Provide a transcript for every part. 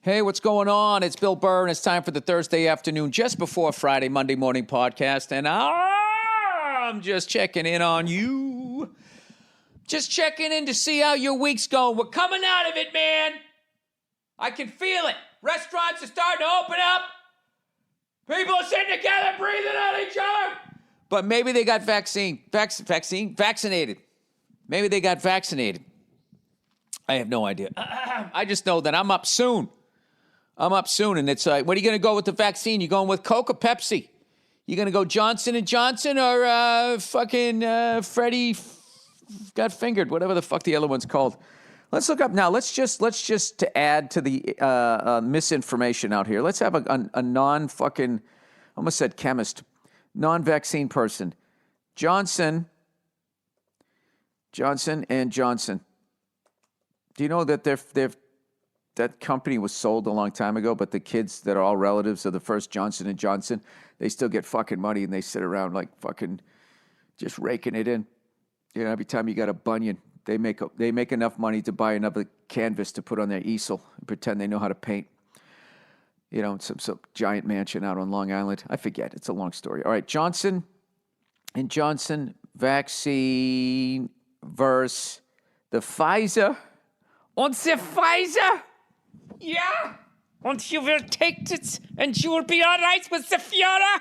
Hey, what's going on? It's Bill Burr, and it's time for the Thursday afternoon, just before Friday, Monday morning podcast. And I'm just checking in on you. Just checking in to see how your week's going. We're coming out of it, man. I can feel it. Restaurants are starting to open up. People are sitting together, breathing on each other. But maybe they got vaccinated. Maybe they got vaccinated. I have no idea. I just know that I'm up soon. And it's like, what are you going to go with the vaccine? You going with Coke or Pepsi? You going to go Johnson & Johnson or Freddie got fingered, whatever the fuck the other one's called. Let's look up now. Let's just to add to the misinformation out here. Let's have a non-fucking, almost said chemist, non-vaccine person. Johnson & Johnson. Do you know that that company was sold a long time ago, but the kids that are all relatives of the first Johnson & Johnson, they still get fucking money and they sit around like fucking just raking it in. You know, every time you got a bunion, they make enough money to buy another canvas to put on their easel and pretend they know how to paint. You know, some giant mansion out on Long Island. I forget. It's a long story. All right, Johnson & Johnson vaccine versus the Pfizer. Und the Pfizer? Yeah. And you will take it and you will be all right with the Fiora.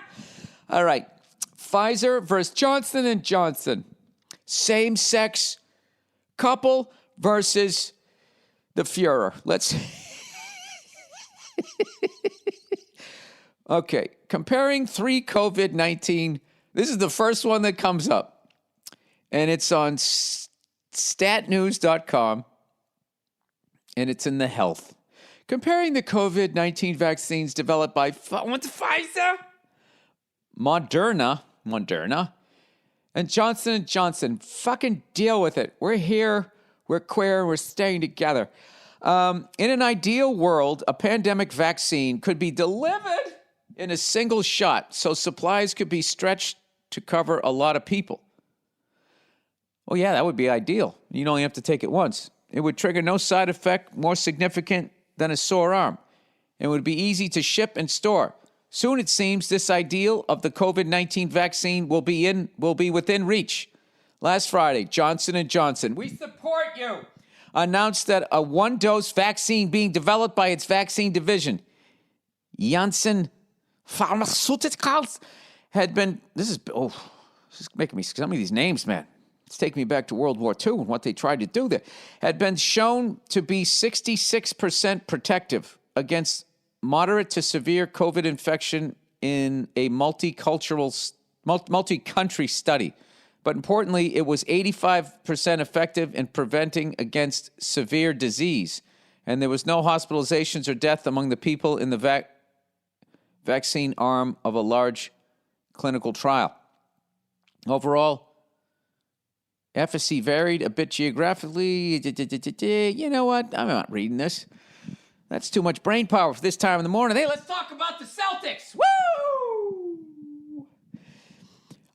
All right. Pfizer versus Johnson & Johnson. Same-sex couple versus the Führer. Let's... Okay. Comparing 3 COVID-19. This is the first one that comes up. And it's on statnews.com. And it's in the health. Comparing the COVID-19 vaccines developed by Pfizer, Moderna, and Johnson & Johnson. Fucking deal with it. We're here, we're queer, we're staying together. In an ideal world, a pandemic vaccine could be delivered in a single shot, so supplies could be stretched to cover a lot of people. Well, yeah, that would be ideal. You'd only have to take it once. It would trigger no side effect more significant than a sore arm. It would be easy to ship and store. Soon, it seems, this ideal of the COVID-19 vaccine will be within reach. Last Friday, Johnson & Johnson, we support you, announced that a one-dose vaccine being developed by its vaccine division, Janssen Pharmaceuticals, had been, this is making me, some of these names, man. It's taking me back to World War II and what they tried to do there, had been shown to be 66% protective against moderate to severe COVID infection in a multi-country study. But importantly, it was 85% effective in preventing against severe disease. And there was no hospitalizations or death among the people in the vaccine arm of a large clinical trial. Overall, efficacy varied a bit geographically. You know what? I'm not reading this. That's too much brain power for this time in the morning. Hey, let's talk about the Celtics. Woo!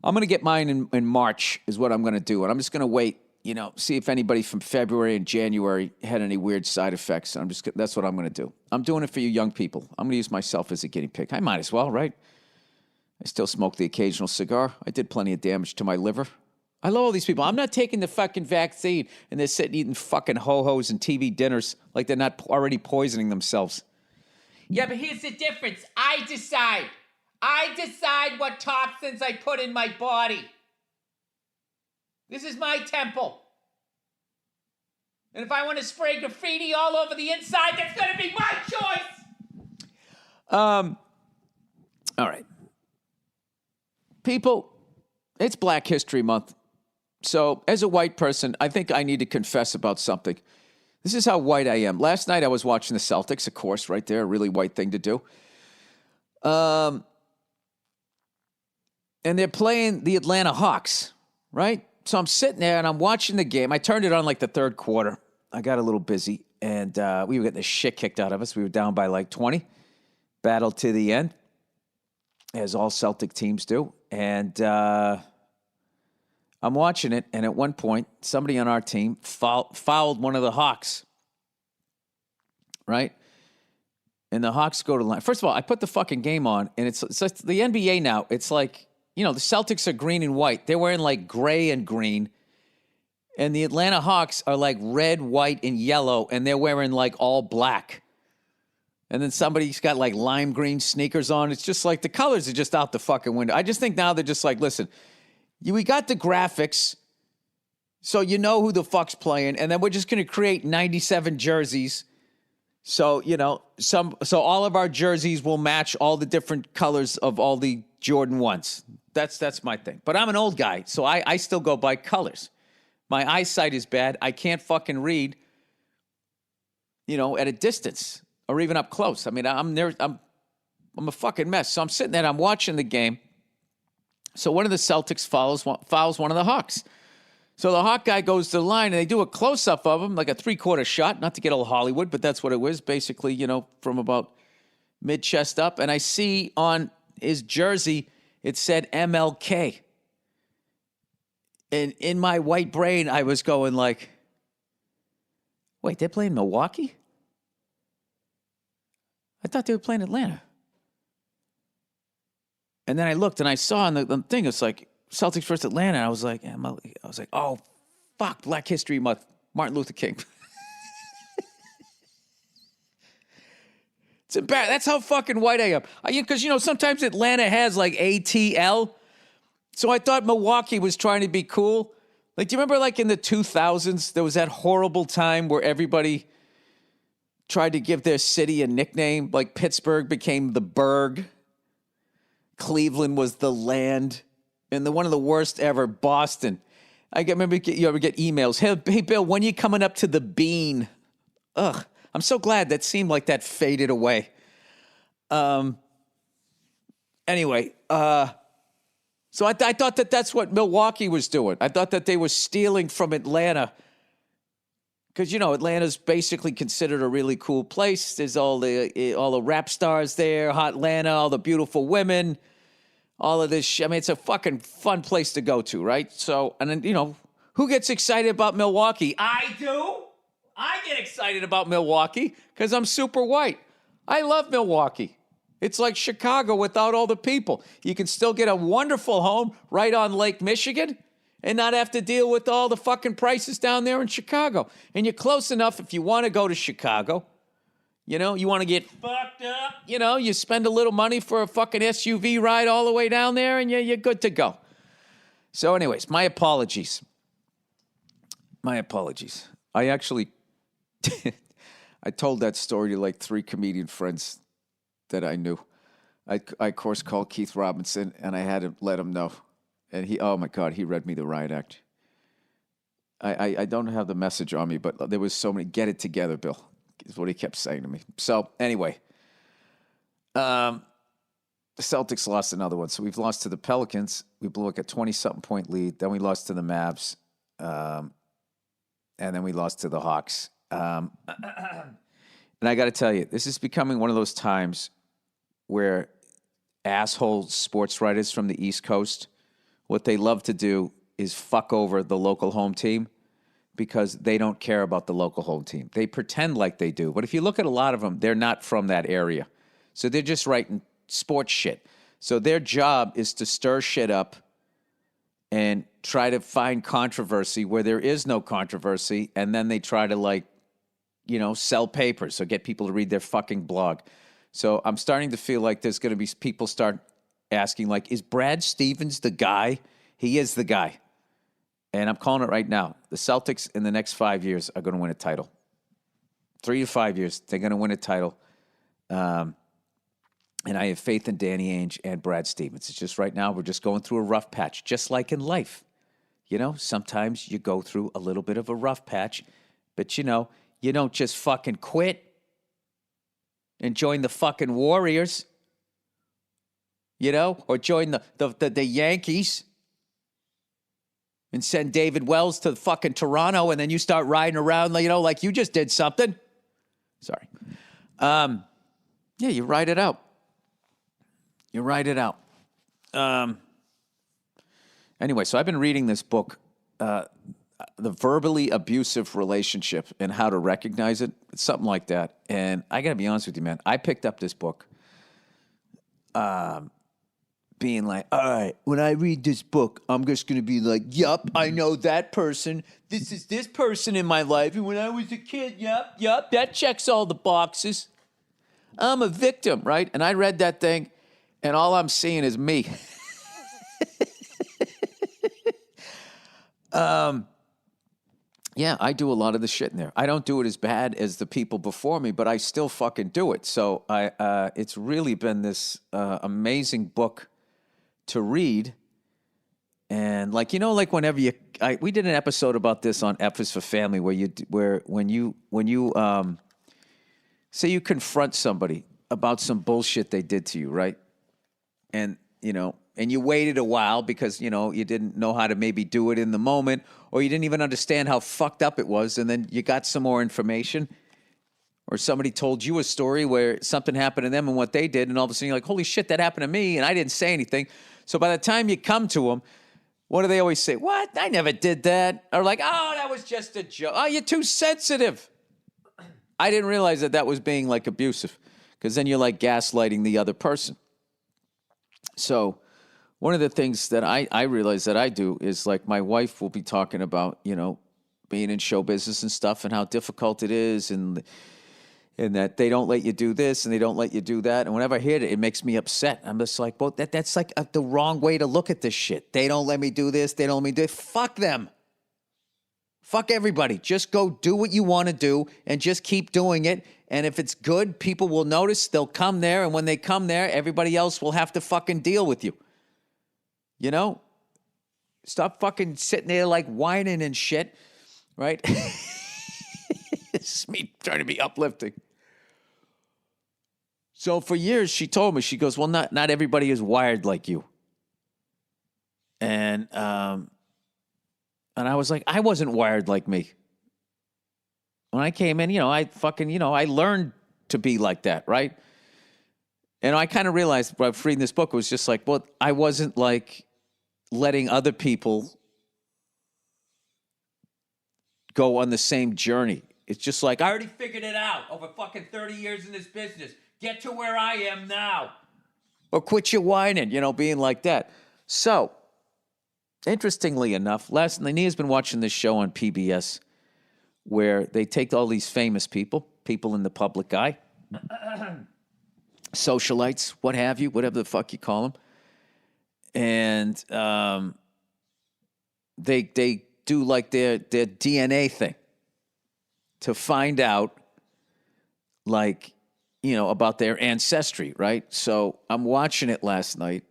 I'm going to get mine in March is what I'm going to do. And I'm just going to wait, see if anybody from February and January had any weird side effects. That's what I'm going to do. I'm doing it for you young people. I'm going to use myself as a guinea pig. I might as well, right? I still smoke the occasional cigar. I did plenty of damage to my liver. I love all these people. I'm not taking the fucking vaccine, and they're sitting eating fucking ho-hos and TV dinners like they're not already poisoning themselves. Yeah, but here's the difference. I decide what toxins I put in my body. This is my temple. And if I want to spray graffiti all over the inside, that's going to be my choice. All right. People, it's Black History Month. So, as a white person, I think I need to confess about something. This is how white I am. Last night I was watching the Celtics, of course, right there, a really white thing to do. And they're playing the Atlanta Hawks, right? So I'm sitting there and I'm watching the game. I turned it on like the third quarter. I got a little busy, and we were getting the shit kicked out of us. We were down by like 20. Battled to the end, as all Celtic teams do. And I'm watching it, and at one point, somebody on our team fouled one of the Hawks, right? and the Hawks go to line. First of all, I put the fucking game on, and it's like the NBA now. It's like, the Celtics are green and white. They're wearing like gray and green. And the Atlanta Hawks are like red, white, and yellow, and they're wearing like all black. And then somebody's got like lime green sneakers on. It's just like the colors are just out the fucking window. I just think now they're just like, listen, we got the graphics, so you know who the fuck's playing, and then we're just going to create 97 jerseys. So, so all of our jerseys will match all the different colors of all the Jordan 1s. That's my thing. But I'm an old guy, so I still go by colors. My eyesight is bad. I can't fucking read, at a distance or even up close. I mean, I'm a fucking mess. So I'm sitting there, I'm watching the game. So one of the Celtics fouls one of the Hawks. So the Hawk guy goes to the line, and they do a close-up of him, like a three-quarter shot, not to get all Hollywood, but that's what it was, basically, from about mid-chest up. And I see on his jersey, it said MLK. And in my white brain, I was going like, wait, they're playing Milwaukee? I thought they were playing Atlanta. And then I looked, and I saw on the thing, it's like Celtics versus Atlanta. And I was like, oh, fuck, Black History Month, Martin Luther King. It's embarrassing. That's how fucking white I am. Because, sometimes Atlanta has like ATL. So I thought Milwaukee was trying to be cool. Like, do you remember like in the 2000s, there was that horrible time where everybody tried to give their city a nickname? Like Pittsburgh became the Burg. Cleveland was the Land. And one of the worst ever, Boston. Remember you ever get emails. Hey, Bill, when are you coming up to the Bean? Ugh. I'm so glad that seemed like that faded away. Anyway, so I thought that's what Milwaukee was doing. I thought that they were stealing from Atlanta. Because, Atlanta's basically considered a really cool place. There's all the rap stars there, Hot Atlanta, all the beautiful women, all of this. I mean, it's a fucking fun place to go to, right? So, and then, who gets excited about Milwaukee? I do. I get excited about Milwaukee because I'm super white. I love Milwaukee. It's like Chicago without all the people. You can still get a wonderful home right on Lake Michigan and not have to deal with all the fucking prices down there in Chicago. And you're close enough if you want to go to Chicago. You want to get fucked up. You spend a little money for a fucking SUV ride all the way down there and you're good to go. So anyways, my apologies. I actually, I told that story to like 3 comedian friends that I knew. I of course called Keith Robinson and I had to let him know. And oh my God, he read me the riot act. I don't have the message on me, but there was so many, get it together, Bill, is what he kept saying to me. So anyway, the Celtics lost another one. So we've lost to the Pelicans. We blew like a 20-something point lead. Then we lost to the Mavs. And then we lost to the Hawks. And I got to tell you, this is becoming one of those times where asshole sports writers from the East Coast, what they love to do is fuck over the local home team because they don't care about the local home team. They pretend like they do. But if you look at a lot of them, they're not from that area. So they're just writing sports shit. So their job is to stir shit up and try to find controversy where there is no controversy, and then they try to sell papers or get people to read their fucking blog. So I'm starting to feel like there's going to be people start asking, like, is Brad Stevens the guy? He is the guy. And I'm calling it right now. The Celtics in the next 5 years are going to win a title. 3 to 5 years, they're going to win a title. And I have faith in Danny Ainge and Brad Stevens. It's just right now we're just going through a rough patch, just like in life. Sometimes you go through a little bit of a rough patch, but you don't just fucking quit and join the fucking Warriors, or join the Yankees and send David Wells to fucking Toronto, and then you start riding around, like you just did something. Sorry. Yeah, you ride it out. Anyway, so I've been reading this book. the verbally abusive relationship and how to recognize it. It's something like that. And I got to be honest with you, man. I picked up this book being like, all right, when I read this book, I'm just going to be like, yup, I know that person. This is this person in my life. And when I was a kid, yup, that checks all the boxes. I'm a victim, right? And I read that thing, and all I'm seeing is me. Yeah, I do a lot of the shit in there. I don't do it as bad as the people before me, but I still fucking do it. So it's really been this amazing book to read. And like, like whenever we did an episode about this on F is for Family, when you say you confront somebody about some bullshit they did to you, right? And and you waited a while because, you didn't know how to maybe do it in the moment, or you didn't even understand how fucked up it was. And then you got some more information, or somebody told you a story where something happened to them and what they did. And all of a sudden you're like, holy shit, that happened to me. And I didn't say anything. So by the time you come to them, what do they always say? What? I never did that. Or like, oh, that was just a joke. Oh, you're too sensitive. I didn't realize that was being like abusive, because then you're like gaslighting the other person. So one of the things that I realize that I do is, like, my wife will be talking about, being in show business and stuff and how difficult it is, and that they don't let you do this and they don't let you do that. And whenever I hear it, it makes me upset. I'm just like, well, that's like the wrong way to look at this shit. They don't let me do this. They don't let me do it. Fuck them. Fuck everybody. Just go do what you want to do and just keep doing it. And if it's good, people will notice. They'll come there. And when they come there, everybody else will have to fucking deal with you. Stop fucking sitting there like whining and shit, right? This is me trying to be uplifting. So for years, she told me, she goes, well, not everybody is wired like you. And I was like, I wasn't wired like me. When I came in, I learned to be like that, right? And I kind of realized by reading this book, it was just like, well, I wasn't like letting other people go on the same journey. It's just like, I already figured it out over fucking 30 years in this business. Get to where I am now. Or quit your whining, being like that. So, interestingly enough, Nia's been watching this show on PBS where they take all these famous people in the public eye, socialites, what have you, whatever the fuck you call them. And they do like their DNA thing to find out, like, about their ancestry, right? So I'm watching it last night,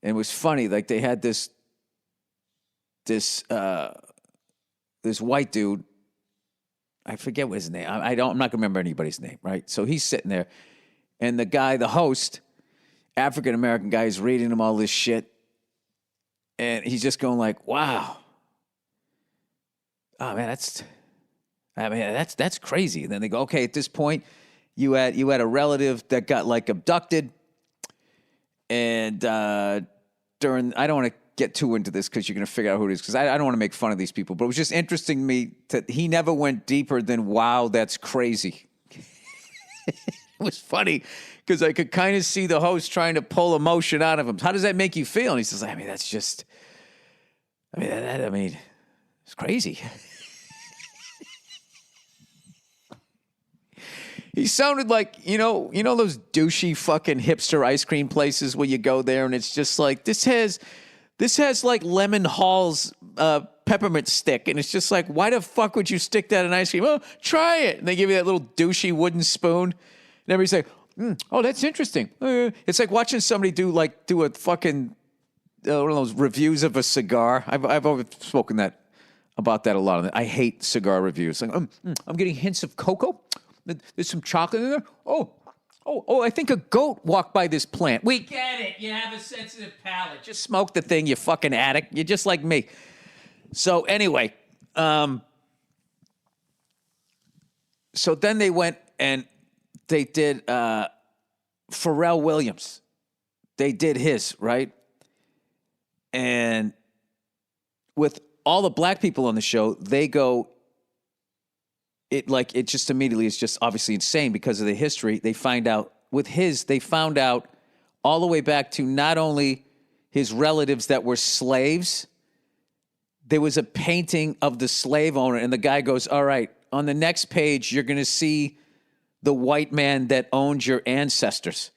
and it was funny. Like, they had this white dude. I forget what his name. I'm not gonna remember anybody's name, right? So he's sitting there, and the host, African American guy, is reading him all this shit, and he's just going like, "Wow, oh man, that's crazy." And then they go, "Okay, at this point, you had a relative that got like abducted, and during I don't want to get too into this because you're going to figure out who it is, because I don't want to make fun of these people, but it was just interesting to me that he never went deeper than, wow, that's crazy." It was funny because I could kind of see the host trying to pull emotion out of him. How does that make you feel? And he says, it's crazy. He sounded like, those douchey fucking hipster ice cream places where you go there and it's just like, this has like Lemon Hall's peppermint stick. And it's just like, why the fuck would you stick that in ice cream? Oh, try it. And they give you that little douchey wooden spoon. And everybody's like, oh, that's interesting. It's like watching somebody do a fucking, one of those reviews of a cigar. I've always spoken about that a lot. I hate cigar reviews. Like, I'm getting hints of cocoa. There's some chocolate in there. Oh, I think a goat walked by this plant. We get it. You have a sensitive palate. Just smoke the thing, you fucking addict. You're just like me. So anyway, so then they went and they did Pharrell Williams. They did his, right? And with all the black people on the show, they go, it just immediately is just obviously insane because of the history. They found out all the way back to not only his relatives that were slaves. There was a painting of the slave owner, and the guy goes, all right, on the next page, you're going to see the white man that owned your ancestors.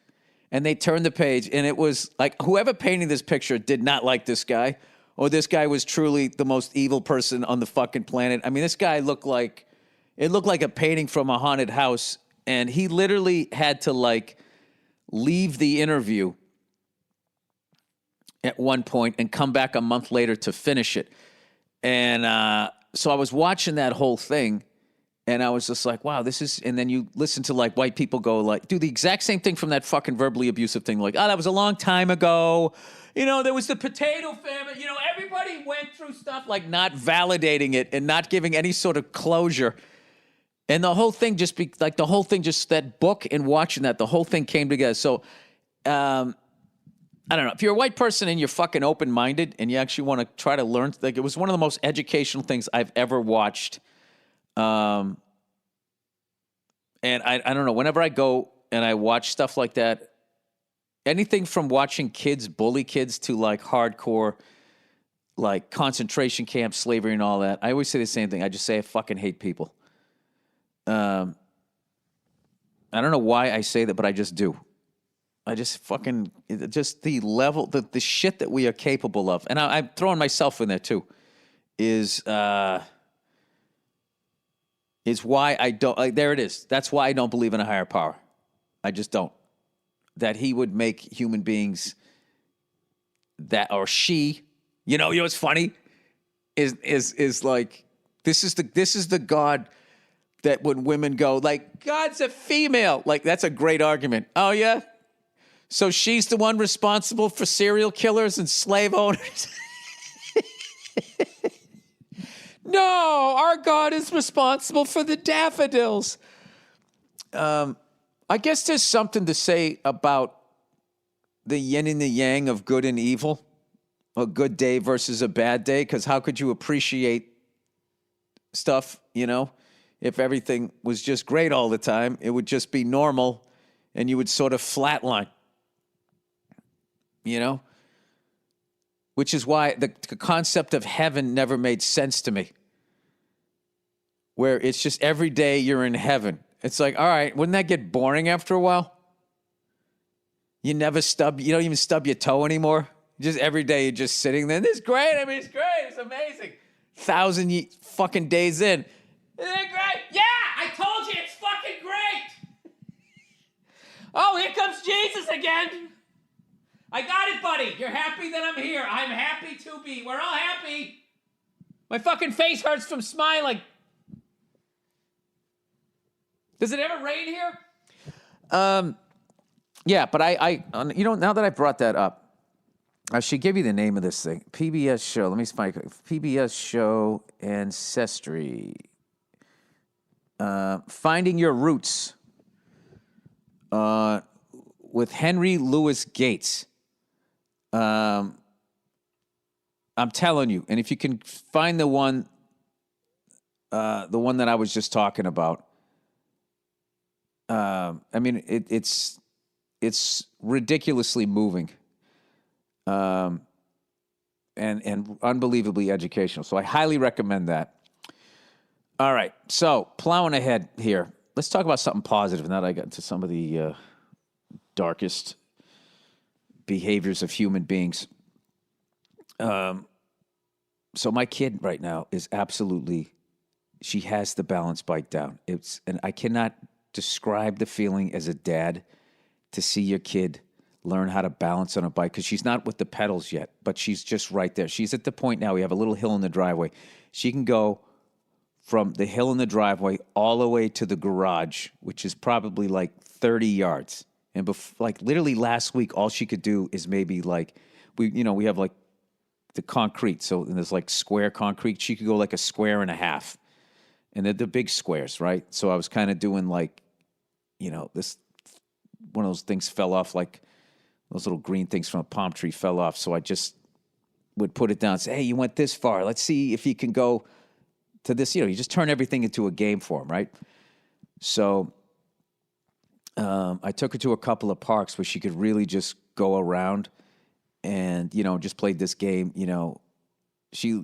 And they turned the page, and it was like whoever painted this picture did not like this guy, or this guy was truly the most evil person on the fucking planet. I mean, this guy looked like a painting from a haunted house, and he literally had to like leave the interview at one point and come back a month later to finish it. And so I was watching that whole thing, and I was just like, wow, this is... And then you listen to, like, white people go, like, do the exact same thing from that fucking verbally abusive thing. Like, oh, that was a long time ago. You know, there was the potato famine. You know, everybody went through stuff, like, not validating it and not giving any sort of closure. And the whole thing just... that book and watching that, the whole thing came together. So, I don't know. If you're a white person and you're fucking open-minded and you actually want to try to learn, like it was one of the most educational things I've ever watched. And I don't know, whenever I go and I watch stuff like that, anything from watching kids bully kids to like hardcore, like concentration camp, slavery and all that, I always say the same thing. I just say I fucking hate people. I don't know why I say that, but I just do. I just fucking, just the level, the shit that we are capable of, and I'm throwing myself in there too, is why I don't, there it is. That's why I don't believe in a higher power. I just don't. That he would make human beings that, or she, you know what's funny? Is like, this is the God that when women go, like, God's a female, like, that's a great argument. Oh, yeah? So she's the one responsible for serial killers and slave owners? No, our God is responsible for the daffodils. I guess there's something to say about the yin and the yang of good and evil, a good day versus a bad day, because how could you appreciate stuff, you know? If everything was just great all the time, it would just be normal, and you would sort of flatline. You know? Which is why the concept of heaven never made sense to me. Where it's just every day you're in heaven. It's like, all right, wouldn't that get boring after a while? You don't even stub your toe anymore. Just every day you're just sitting there. This is great. I mean, it's great. It's amazing. 1,000 fucking days in. Isn't it great? Yeah, I told you it's fucking great. Oh, here comes Jesus again. I got it, buddy. You're happy that I'm here. I'm happy to be. We're all happy. My fucking face hurts from smiling. Does it ever rain here? Yeah, but I now that I brought that up, I should give you the name of this thing. PBS show. Let me find PBS show Ancestry. Finding Your Roots. With Henry Louis Gates. I'm telling you, and if you can find the one that I was just talking about, I mean, it's ridiculously moving, and unbelievably educational. So I highly recommend that. All right, so plowing ahead here, let's talk about something positive. Now that I got into some of the darkest behaviors of human beings. So my kid right now is absolutely, she has the balance bike down. And I cannot describe the feeling as a dad to see your kid learn how to balance on a bike, because she's not with the pedals yet, but she's just right there. She's at the point now, we have a little hill in the driveway. She can go from the hill in the driveway all the way to the garage, which is probably like 30 yards. And like literally last week, all she could do is maybe like, we have like the concrete. So there's like square concrete. She could go like a square and a half. And they're the big squares, right? So I was kind of doing like, this, one of those things fell off, like those little green things from a palm tree fell off. So I just would put it down and say, hey, you went this far. Let's see if you can go to this. You just turn everything into a game for him, right? So I took her to a couple of parks where she could really just go around and, just played this game. She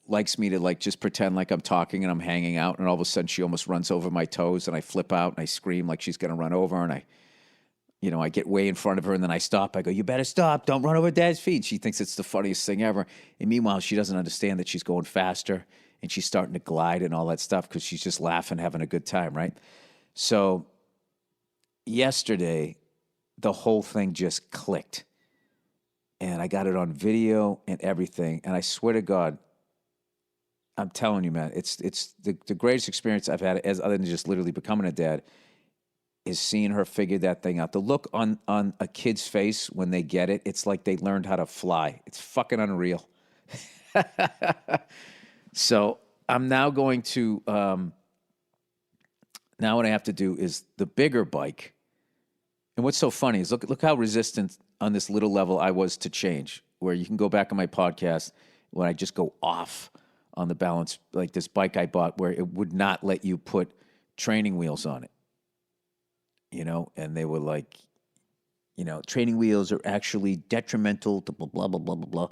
likes me to just pretend like I'm talking and I'm hanging out, and all of a sudden she almost runs over my toes, and I flip out and I scream like she's going to run over, and I get way in front of her, and then I stop. I go, you better stop. Don't run over Dad's feet. She thinks it's the funniest thing ever. And meanwhile, she doesn't understand that she's going faster, and she's starting to glide and all that stuff because she's just laughing, having a good time, right? So yesterday, the whole thing just clicked. And I got it on video and everything. And I swear to God, I'm telling you, man, it's the greatest experience I've had, as other than just literally becoming a dad, is seeing her figure that thing out. The look on a kid's face when they get it, it's like they learned how to fly. It's fucking unreal. So I'm now going to, now what I have to do is the bigger bike. And what's so funny is look how resistant on this little level I was to change, where you can go back on my podcast when I just go off on the balance, like this bike I bought where it would not let you put training wheels on it. And they were like, training wheels are actually detrimental to blah, blah, blah, blah, blah, blah.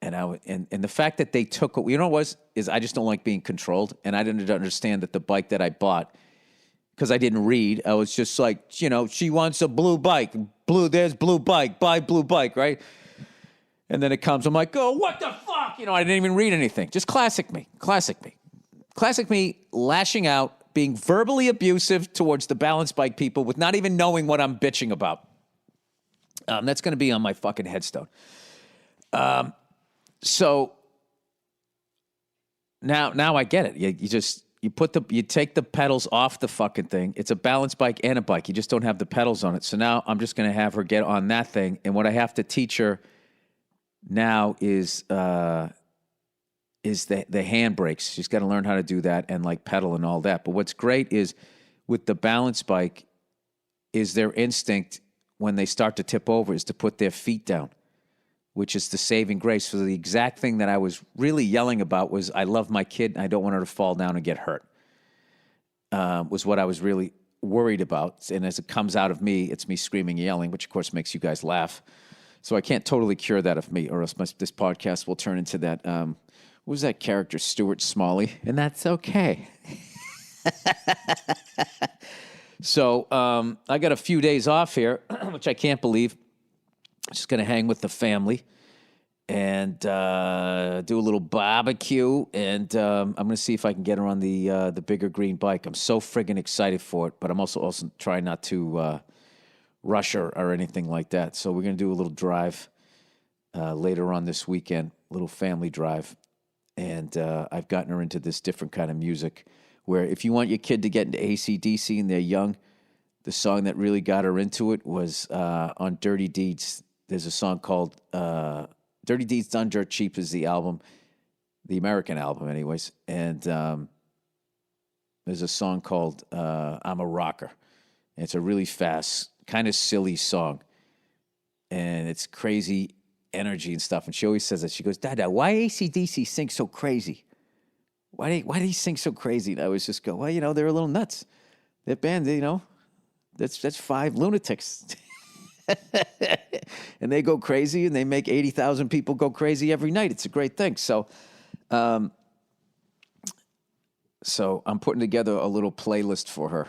And the fact that they took, what it was, is I just don't like being controlled. And I didn't understand that the bike that I bought, because I didn't read, I was just like, she wants a blue bike. There's blue bike, buy blue bike, right? And then it comes, I'm like, oh, what the fuck? I didn't even read anything. Just classic me. Classic me lashing out, being verbally abusive towards the balance bike people with not even knowing what I'm bitching about. That's going to be on my fucking headstone. So now I get it. You take the pedals off the fucking thing. It's a balance bike and a bike. You just don't have the pedals on it. So now I'm just going to have her get on that thing. And what I have to teach her now is the hand brakes. She's got to learn how to do that and pedal and all that. But what's great is with the balance bike is their instinct when they start to tip over is to put their feet down, which is the saving grace. So the exact thing that I was really yelling about was I love my kid and I don't want her to fall down and get hurt, was what I was really worried about. And as it comes out of me, it's me screaming and yelling, which of course makes you guys laugh. So I can't totally cure that of me, or else this podcast will turn into that, what was that character, Stuart Smalley? And that's okay. So I got a few days off here, which I can't believe. Just going to hang with the family and do a little barbecue. And I'm going to see if I can get her on the bigger green bike. I'm so friggin' excited for it, but I'm also trying not to rush her or anything like that. So we're going to do a little drive later on this weekend, a little family drive. And I've gotten her into this different kind of music where if you want your kid to get into AC/DC and they're young, the song that really got her into it was on Dirty Deeds. There's a song called Dirty Deeds Done Dirt Cheap is the album, the American album anyways. And there's a song called I'm a Rocker. And it's a really fast, kind of silly song. And it's crazy energy and stuff. And she always says that. She goes, Dada, why AC/DC sing so crazy? Why do he sing so crazy? And I always just go, well, they're a little nuts. That band, that's 5 lunatics. And they go crazy, and they make 80,000 people go crazy every night. It's a great thing. So I'm putting together a little playlist for her.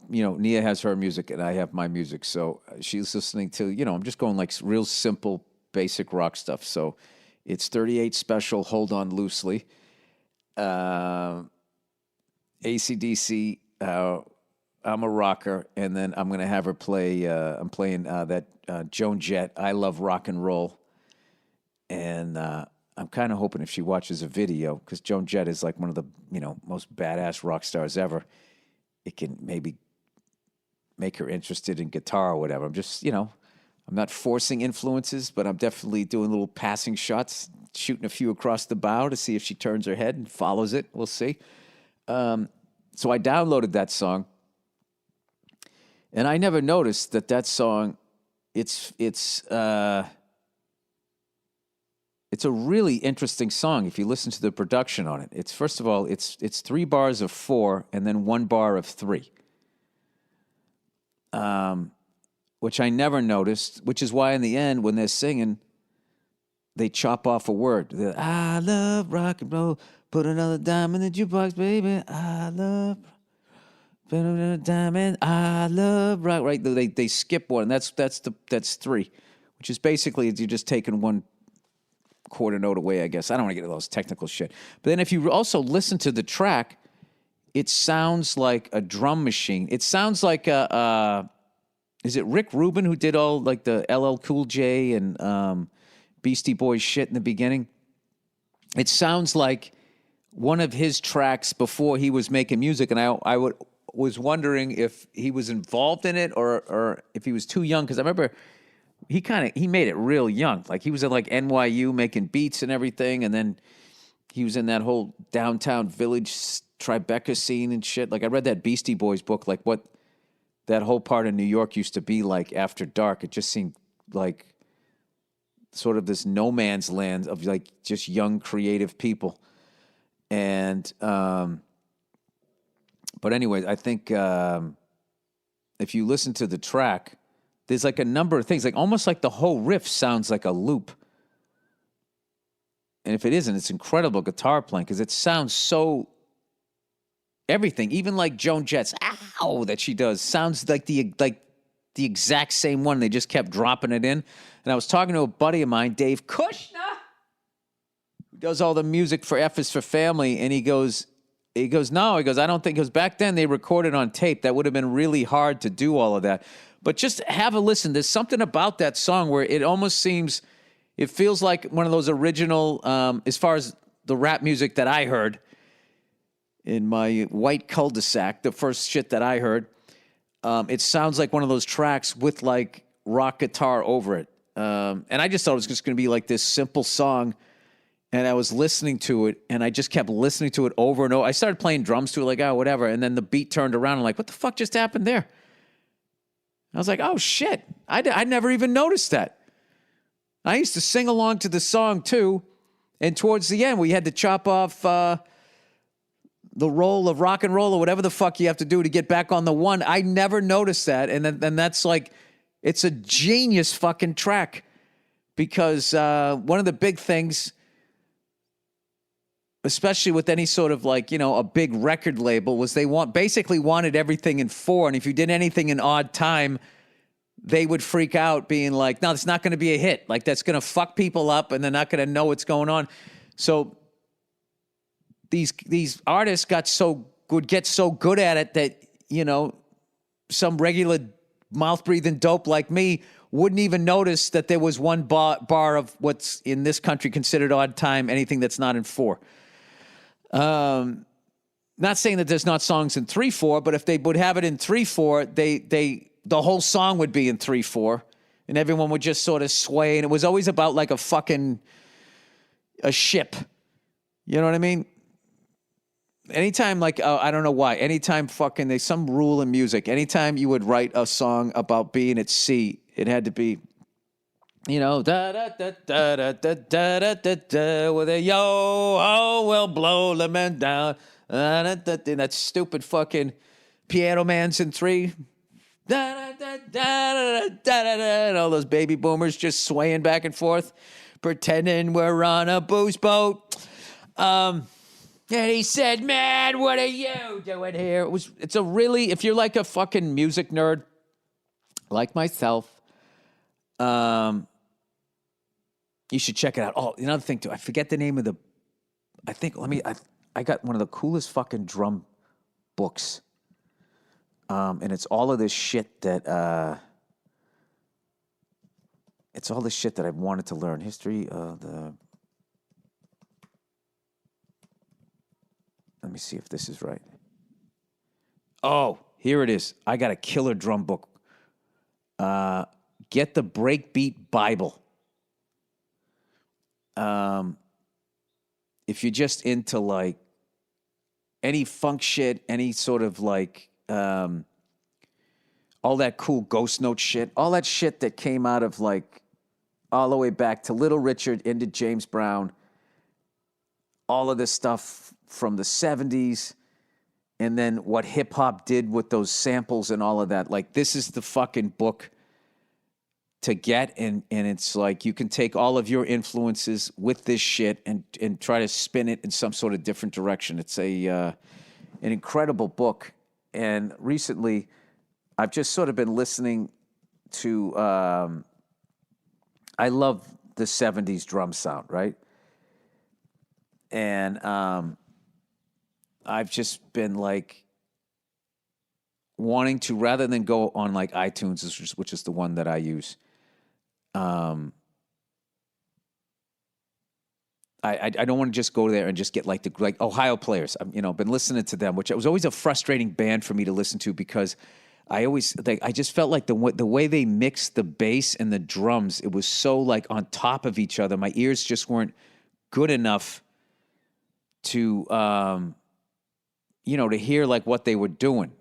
Nia has her music, and I have my music. So she's listening to, I'm just going real simple, basic rock stuff. So it's 38 Special, Hold On Loosely. AC/DC, I'm a Rocker, and then I'm going to have her play, I'm playing that Joan Jett, I Love Rock and Roll. And I'm kind of hoping if she watches a video, because Joan Jett is one of the, most badass rock stars ever, it can maybe make her interested in guitar or whatever. I'm just, I'm not forcing influences, but I'm definitely doing little passing shots, shooting a few across the bow to see if she turns her head and follows it. We'll see. So I downloaded that song, and I never noticed that song, it's It's a really interesting song if you listen to the production on it. It's first of all, it's 3 bars of 4 and then 1 bar of 3. Which I never noticed, which is why in the end when they're singing they chop off a word. I love rock and roll. Put another dime in the jukebox, baby. I love put another dime in. I love rock. Right? They skip one. That's 3, which is basically you're just taking one quarter note away. I guess I don't want to get into those technical shit. But then if you also listen to the track, it sounds like a drum machine. It sounds like is it Rick Rubin who did all like the LL Cool J and Beastie Boys shit in the beginning? It sounds like one of his tracks before he was making music, and I was wondering if he was involved in it or if he was too young, because I remember he made it real young. Like he was at like NYU making beats and everything, and then he was in that whole downtown village Tribeca scene and shit. Like I read that Beastie Boys book, like what that whole part of New York used to be like after dark. It just seemed like sort of this no man's land of like just young creative people. And but anyway, I think if you listen to the track, there's like a number of things, like almost like the whole riff sounds like a loop. And if it isn't, it's incredible guitar playing because it sounds so everything, even like Joan Jett's "ow" that she does sounds like the exact same one. They just kept dropping it in. And I was talking to a buddy of mine, Dave Kushner, who does all the music for F is for Family, and he goes, no, I don't think, because back then they recorded on tape. That would have been really hard to do all of that. But just have a listen. There's something about that song where it almost seems, it feels like one of those original, as far as the rap music that I heard in my white cul-de-sac, the first shit that I heard, it sounds like one of those tracks with like rock guitar over it. And I just thought it was just going to be like this simple song. And I was listening to it, and I just kept listening to it over and over. I started playing drums to it, like, oh, whatever. And then the beat turned around. I'm like, what the fuck just happened there? I was like, oh, shit. I never even noticed that. I used to sing along to the song, too. And towards the end, we had to chop off the roll of rock and roll or whatever the fuck you have to do to get back on the one. I never noticed that. And then that's like, it's a genius fucking track. Because one of the big things, especially with any sort of like, a big record label, was they basically wanted everything in 4. And if you did anything in odd time, they would freak out being like, no, it's not going to be a hit. Like that's going to fuck people up and they're not going to know what's going on. So these artists would get so good at it that, some regular mouth-breathing dope like me wouldn't even notice that there was one bar of what's in this country considered odd time, anything that's not in 4. Not saying that there's not songs in 3/4, but if they would have it in 3/4, the whole song would be in 3/4, and everyone would just sort of sway. And it was always about like a ship. You know what I mean? Anytime, like, I don't know why. Anytime there's some rule in music. Anytime you would write a song about being at sea, it had to be, da da da da da da da da da with a yo, oh, we'll blow the man down. That stupid fucking Piano Man's in 3. Da da da da da da da, and all those baby boomers just swaying back and forth, pretending we're on a booze boat. And he said, man, what are you doing here? It's a really, if you're like a fucking music nerd like myself, you should check it out. Oh, another thing too, I forget the name of I got one of the coolest fucking drum books. And it's all of this shit that, I've wanted to learn. History of the... Let me see if this is right. Oh, here it is. I got a killer drum book. Get the Breakbeat Bible. If you're just into like any funk shit, any sort of like all that cool Ghost Note shit, all that shit that came out of like all the way back to Little Richard into James Brown, all of this stuff from the 70s, and then what hip-hop did with those samples and all of that. Like, this is the fucking book to get, and it's like you can take all of your influences with this shit and try to spin it in some sort of different direction. It's an incredible book. And recently, I've just sort of been listening to, I love the 70s drum sound, right? And I've just been like wanting to, rather than go on like iTunes, which is the one that I use, I don't want to just go there and just get like Ohio Players. I've been listening to them, which was always a frustrating band for me to listen to because I just felt like the way they mixed the bass and the drums, it was so like on top of each other. My ears just weren't good enough to to hear like what they were doing.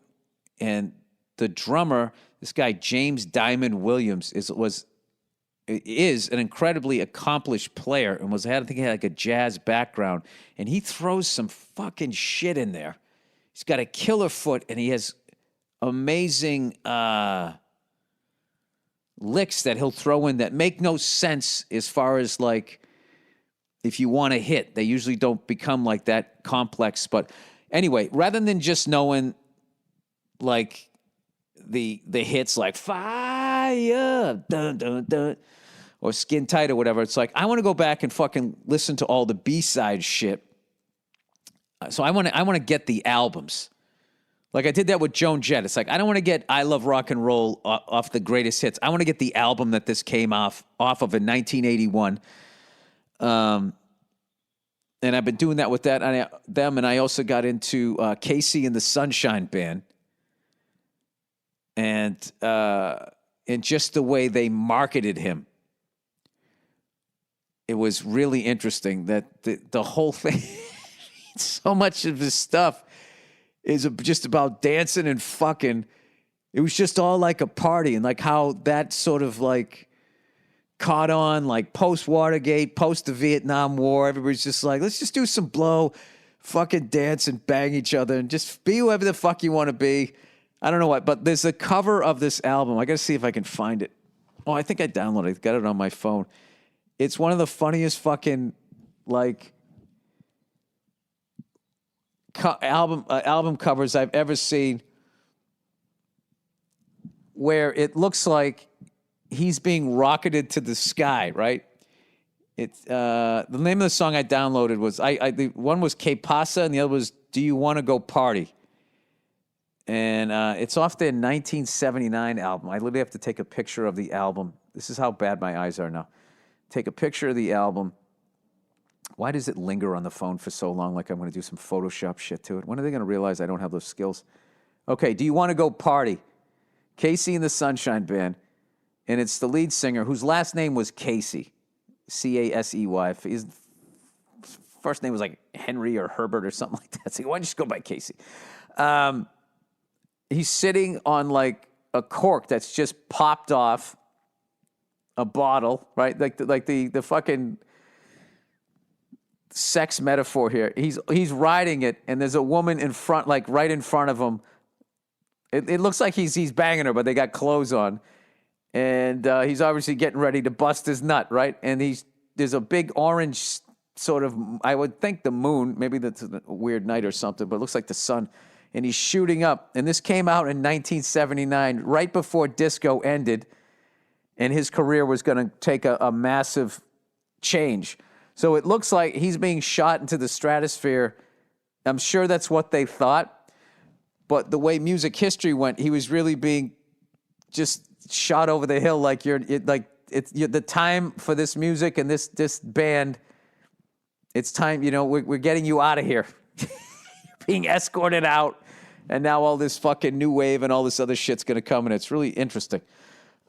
And the drummer, this guy James Diamond Williams, is an incredibly accomplished player and I think he had like a jazz background, and he throws some fucking shit in there. He's got a killer foot and he has amazing licks that he'll throw in that make no sense as far as like if you want to hit. They usually don't become like that complex. But anyway, rather than just knowing like the hits like fire, dun, dun, dun, or Skin Tight or whatever, it's like I want to go back and fucking listen to all the B-side shit. So I want to get the albums. Like I did that with Joan Jett. It's like I don't want to get I Love Rock and Roll off the greatest hits. I want to get the album that this came off of in 1981. And I've been doing that with them, and I also got into Casey and the Sunshine Band, and just the way they marketed him. It was really interesting that the whole thing, so much of his stuff is just about dancing and fucking. It was just all like a party, and like how that sort of like caught on, like post-Watergate, post the Vietnam War. Everybody's just like, let's just do some blow, fucking dance and bang each other and just be whoever the fuck you want to be. I don't know what, but there's a cover of this album. I got to see if I can find it. Oh, I think I downloaded it. Got it on my phone. It's one of the funniest fucking, like, album covers I've ever seen, where it looks like he's being rocketed to the sky, right? It's the name of the song I downloaded was the one was Que Pasa and the other was Do You Want to Go Party? And it's off their 1979 album. I literally have to take a picture of the album. This is how bad my eyes are now. Take a picture of the album. Why does it linger on the phone for so long like I'm going to do some Photoshop shit to it? When are they going to realize I don't have those skills? Okay, Do You Want to Go Party? Casey and the Sunshine Band. And it's the lead singer whose last name was Casey. C-A-S-E-Y. His first name was like Henry or Herbert or something like that. So why don't you just go by Casey? He's sitting on like a cork that's just popped off a bottle, right? Like the fucking sex metaphor here. He's riding it, and there's a woman in front, like right in front of him. It looks like he's banging her, but they got clothes on, and he's obviously getting ready to bust his nut, right? And there's a big orange sort of, I would think the moon, maybe that's a weird night or something, but it looks like the sun. And he's shooting up. And this came out in 1979, right before disco ended, and his career was going to take a massive change. So it looks like he's being shot into the stratosphere. I'm sure that's what they thought. But the way music history went, he was really being just shot over the hill like the time for this music and this band. It's time, we're getting you out of here. Being escorted out, and now all this fucking new wave and all this other shit's going to come, and it's really interesting.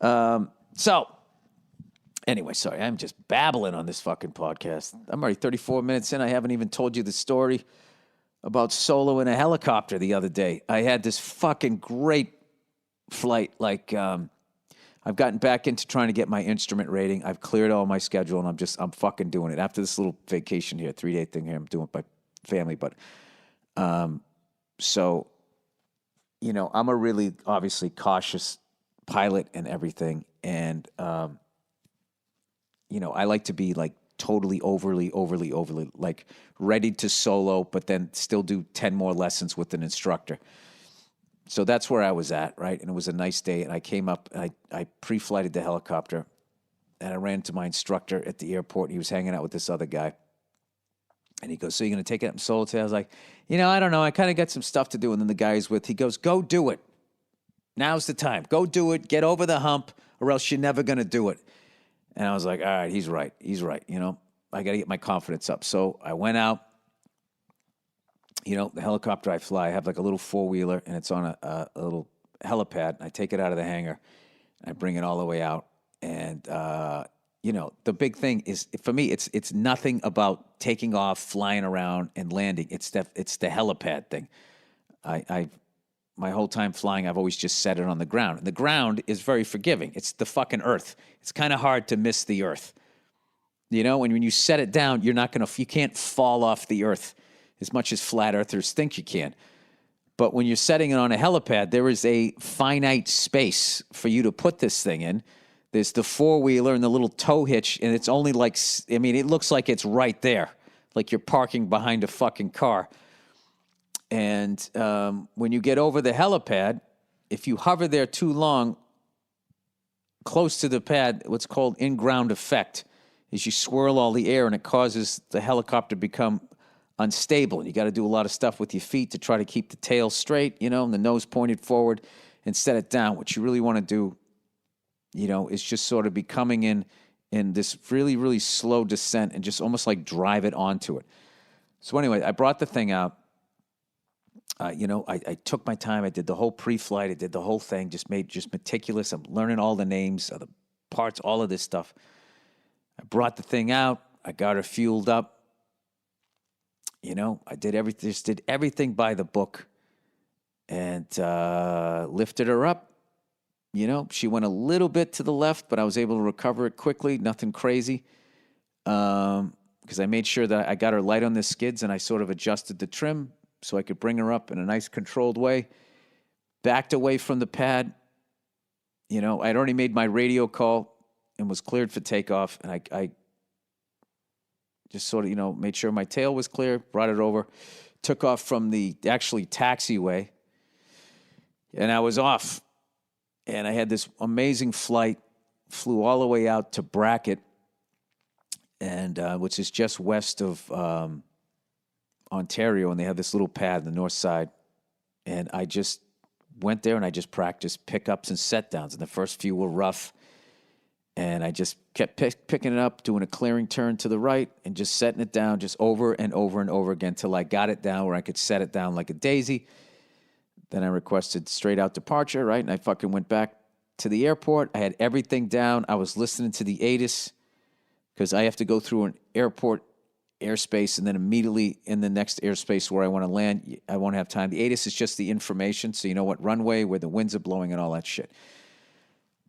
So, anyway, sorry, I'm just babbling on this fucking podcast. I'm already 34 minutes in. I haven't even told you the story about solo in a helicopter the other day. I had this fucking great flight. Like, I've gotten back into trying to get my instrument rating. I've cleared all my schedule, and I'm fucking doing it. After this little vacation here, 3-day thing here, I'm doing it by family. But so, I'm a really obviously cautious pilot and everything. And, I like to be like totally overly, like ready to solo, but then still do 10 more lessons with an instructor. So that's where I was at, right? And it was a nice day. And I came up, and I pre-flighted the helicopter, and I ran into my instructor at the airport. He was hanging out with this other guy. And he goes, so you're going to take it up solo today? I was like, I don't know. I kind of got some stuff to do. And then the guy he's with, he goes, go do it. Now's the time. Go do it. Get over the hump, or else you're never going to do it. And I was like, all right, he's right. He's right. I got to get my confidence up. So I went out. The helicopter I fly, I have like a little four-wheeler, and it's on a little helipad. I take it out of the hangar. I bring it all the way out. And, the big thing is, for me, it's nothing about taking off, flying around, and landing. It's the helipad thing. My whole time flying, I've always just set it on the ground. And the ground is very forgiving. It's the fucking earth. It's kind of hard to miss the earth. When you set it down, you can't fall off the earth as much as flat earthers think you can. But when you're setting it on a helipad, there is a finite space for you to put this thing in. There's the four-wheeler and the little tow hitch, and it's only like, it looks like it's right there, like you're parking behind a fucking car. And when you get over the helipad, if you hover there too long, close to the pad, what's called in-ground effect, is you swirl all the air, and it causes the helicopter to become unstable. You got to do a lot of stuff with your feet to try to keep the tail straight, and the nose pointed forward and set it down. What you really want to do, is just sort of be coming in this really, really slow descent and just almost like drive it onto it. So anyway, I brought the thing out. I took my time. I did the whole pre-flight. I did the whole thing, just meticulous. I'm learning all the names of the parts, all of this stuff. I brought the thing out. I got her fueled up. I did everything by the book, and lifted her up. She went a little bit to the left, but I was able to recover it quickly. Nothing crazy, because I made sure that I got her light on the skids, and I sort of adjusted the trim so I could bring her up in a nice controlled way. Backed away from the pad. I'd already made my radio call and was cleared for takeoff, and I just sort of, made sure my tail was clear, brought it over, took off from the actually taxiway, and I was off. And I had this amazing flight, flew all the way out to Brackett, and which is just west of Ontario, and they have this little pad on the north side. And I just went there, and I just practiced pickups and set downs, and the first few were rough. And I just kept picking it up, doing a clearing turn to the right, and just setting it down just over and over and over again till I got it down where I could set it down like a daisy. Then I requested straight out departure, right? And I fucking went back to the airport. I had everything down. I was listening to the ATIS because I have to go through an airport airspace and then immediately in the next airspace where I want to land, I won't have time. The ATIS is just the information, so you know what runway, where the winds are blowing and all that shit.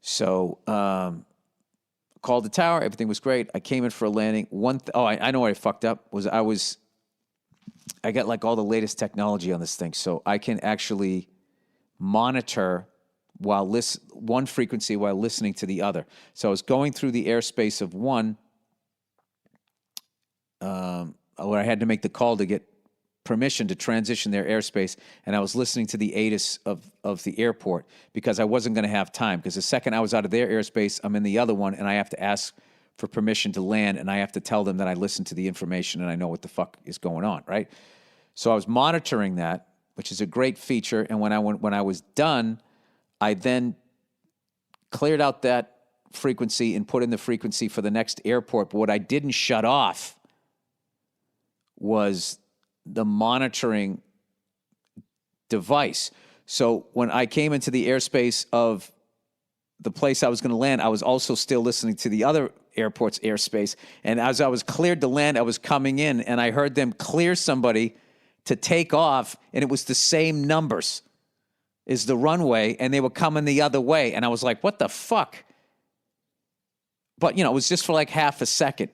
So, called the tower. Everything was great. I came in for a landing. I know where I fucked up. I got like all the latest technology on this thing, so I can actually monitor one frequency while listening to the other. So I was going through the airspace of one, where I had to make the call to get permission to transition their airspace, and I was listening to the ATIS of the airport because I wasn't going to have time, because the second I was out of their airspace, I'm in the other one, and I have to ask for permission to land, and I have to tell them that I listened to the information and I know what the fuck is going on, right? So I was monitoring that, which is a great feature, and when I was done, I then cleared out that frequency and put in the frequency for the next airport. But what I didn't shut off was the monitoring device. So when I came into the airspace of the place I was going to land, I was also still listening to the other airport's airspace. And as I was cleared to land, I was coming in, and I heard them clear somebody to take off, and it was the same numbers. is the runway, and they were coming the other way. And I was like, what the fuck? But, it was just for like half a second.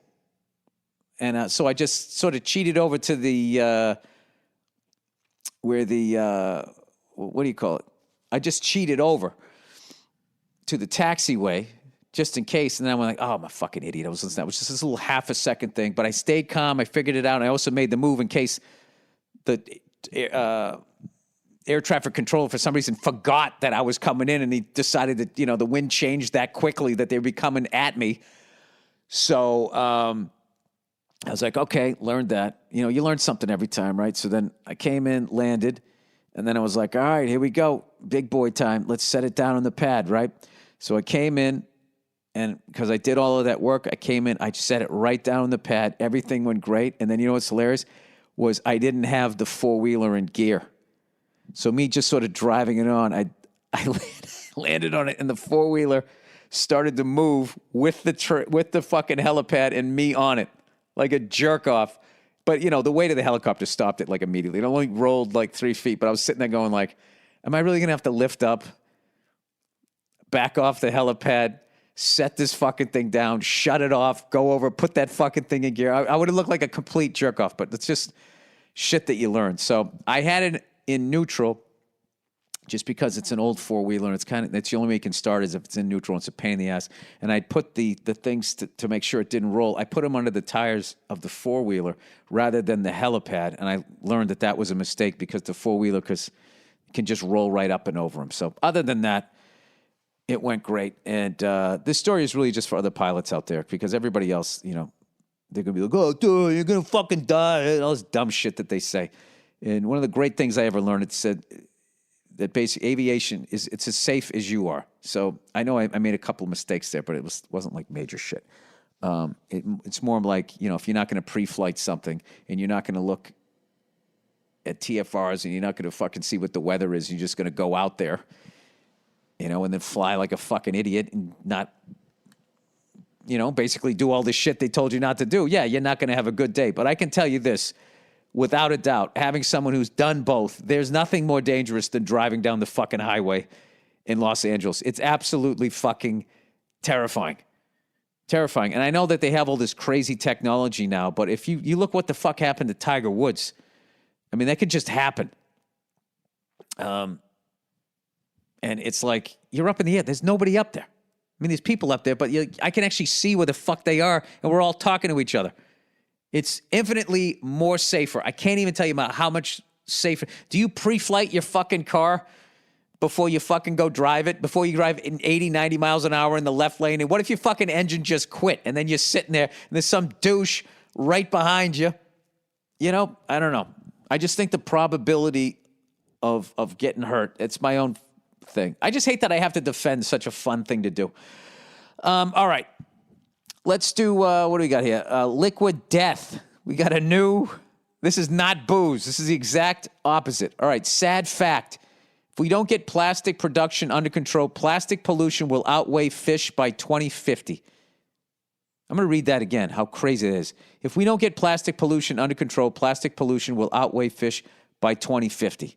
And so I just sort of cheated over to the, what do you call it? I just cheated over to the taxiway just in case. And then I went like, oh, I'm a fucking idiot. I was listening. It was just this little half a second thing. But I stayed calm. I figured it out. And I also made the move in case the air traffic controller for some reason forgot that I was coming in, and he decided that, the wind changed that quickly that they'd be coming at me. So I was like, okay, learned that. You learn something every time, right? So then I came in, landed, and then I was like, all right, here we go. Big boy time. Let's set it down on the pad, right? So I came in, and because I did all of that work, I came in, I set it right down on the pad. Everything went great. And then what's hilarious was I didn't have the four-wheeler in gear. So me just sort of driving it on, I landed on it, and the four-wheeler started to move with the fucking helipad and me on it like a jerk off. But, the weight of the helicopter stopped it like immediately. It only rolled like 3 feet, but I was sitting there going like, am I really going to have to lift up, back off the helipad, set this fucking thing down, shut it off, go over, put that fucking thing in gear? I would have looked like a complete jerk off, but it's just shit that you learn. So I had it in neutral just because it's an old four-wheeler, and that's the only way you can start is if it's in neutral, and it's a pain in the ass. And I'd put the things to make sure it didn't roll. I put them under the tires of the four-wheeler rather than the helipad, and I learned that was a mistake because the four-wheeler can just roll right up and over them. So other than that, it went great. And this story is really just for other pilots out there, because everybody else, they're going to be like, oh, dude, you're going to fucking die, and all this dumb shit that they say. And one of the great things I ever learned, it said that basic aviation it's as safe as you are. So I know I made a couple of mistakes there, but it wasn't like major shit. It's more like, if you're not going to pre-flight something and you're not going to look at TFRs and you're not going to fucking see what the weather is, you're just going to go out there, and then fly like a fucking idiot and not, basically do all this shit they told you not to do. Yeah, you're not going to have a good day. But I can tell you this, without a doubt, having someone who's done both, there's nothing more dangerous than driving down the fucking highway in Los Angeles. It's absolutely fucking terrifying. Terrifying. And I know that they have all this crazy technology now, but if you look what the fuck happened to Tiger Woods, I mean, that could just happen. And it's like, you're up in the air. There's nobody up there. I mean, there's people up there, but I can actually see where the fuck they are, and we're all talking to each other. It's infinitely more safer. I can't even tell you about how much safer. Do you pre-flight your fucking car before you fucking go drive it? Before you drive in 80, 90 miles an hour in the left lane? And what if your fucking engine just quit and then you're sitting there and there's some douche right behind you? I don't know. I just think the probability of getting hurt, it's my own thing. I just hate that I have to defend such a fun thing to do. All right. Let's do, what do we got here? Liquid death. We got this is not booze. This is the exact opposite. All right, sad fact. If we don't get plastic production under control, plastic pollution will outweigh fish by 2050. I'm going to read that again, how crazy it is. If we don't get plastic pollution under control, plastic pollution will outweigh fish by 2050.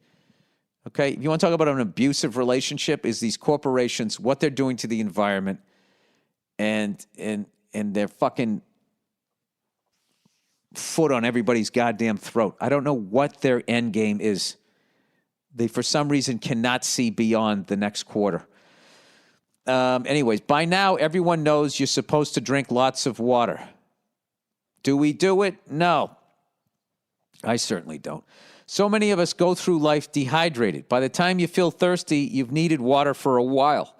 Okay, if you want to talk about an abusive relationship, is these corporations, what they're doing to the environment, and their fucking foot on everybody's goddamn throat. I don't know what their end game is. They, for some reason, cannot see beyond the next quarter. Anyways, by now, everyone knows you're supposed to drink lots of water. Do we do it? No. I certainly don't. So many of us go through life dehydrated. By the time you feel thirsty, you've needed water for a while.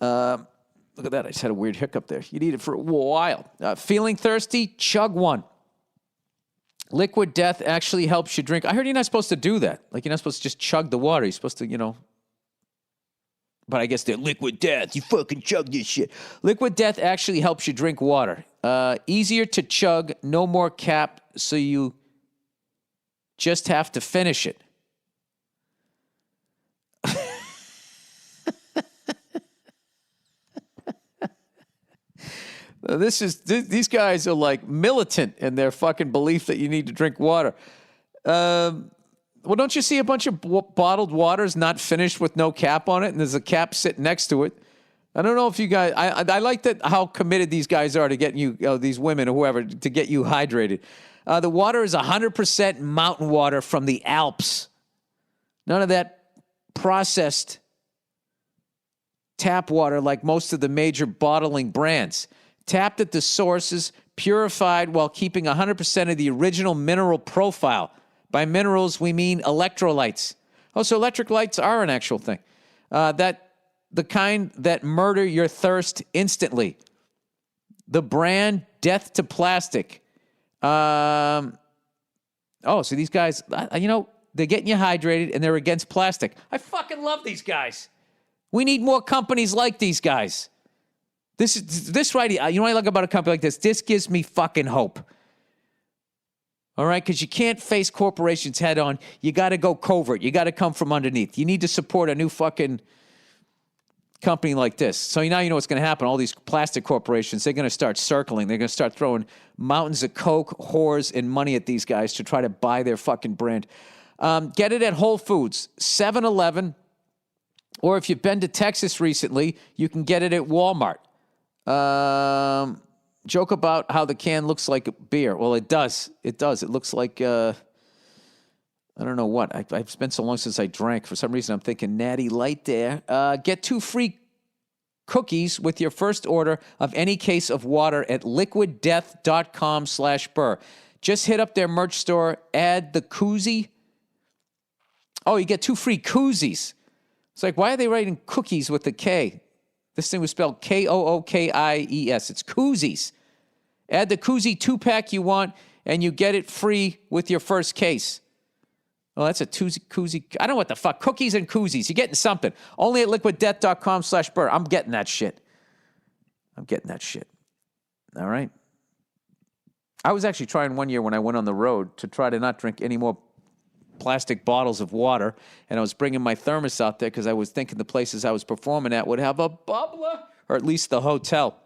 Look at that. I just had a weird hiccup there. You need it for a while. Feeling thirsty? Chug one. Liquid death actually helps you drink. I heard you're not supposed to do that. Like, you're not supposed to just chug the water. You're supposed to, But I guess they're liquid death. You fucking chug this shit. Liquid death actually helps you drink water. Easier to chug, no more cap, so you just have to finish it. These guys are like militant in their fucking belief that you need to drink water. Well, don't you see a bunch of bottled waters not finished with no cap on it, and there's a cap sitting next to it? I don't know if you guys. I like that how committed these guys are to getting you, these women or whoever, to get you hydrated. The water is 100% mountain water from the Alps. None of that processed tap water like most of the major bottling brands. Tapped at the sources, purified while keeping 100% of the original mineral profile. By minerals, we mean electrolytes. Oh, so electrolytes are an actual thing. The kind that murder your thirst instantly. The brand Death to Plastic. So these guys, they're getting you hydrated and they're against plastic. I fucking love these guys. We need more companies like these guys. This right, you know what I like about a company like this? This gives me fucking hope. All right, because you can't face corporations head on. You got to go covert. You got to come from underneath. You need to support a new fucking company like this. So now you know what's going to happen. All these plastic corporations, they're going to start circling. They're going to start throwing mountains of Coke, whores, and money at these guys to try to buy their fucking brand. Get it at Whole Foods, 7-Eleven, or if you've been to Texas recently, you can get it at Walmart. Joke about how the can looks like beer. Well, it does. It does. It looks like, I don't know what. I've spent so long since I drank. For some reason, I'm thinking Natty Light there. Get 2 free cookies with your first order of any case of water at liquiddeath.com/Burr. Just hit up their merch store, add the koozie. Oh, you get 2 free koozies. It's like, why are they writing cookies with a K? This thing was spelled Kookies. It's koozies. Add the koozie 2-pack you want, and you get it free with your first case. Oh, that's a koozie. I don't know what the fuck. Cookies and koozies. You're getting something. Only at liquiddeath.com/Burr. I'm getting that shit. All right. I was actually trying one year when I went on the road to try to not drink any more plastic bottles of water, and I was bringing my thermos out there because I was thinking the places I was performing at would have a bubbler, or at least the hotel,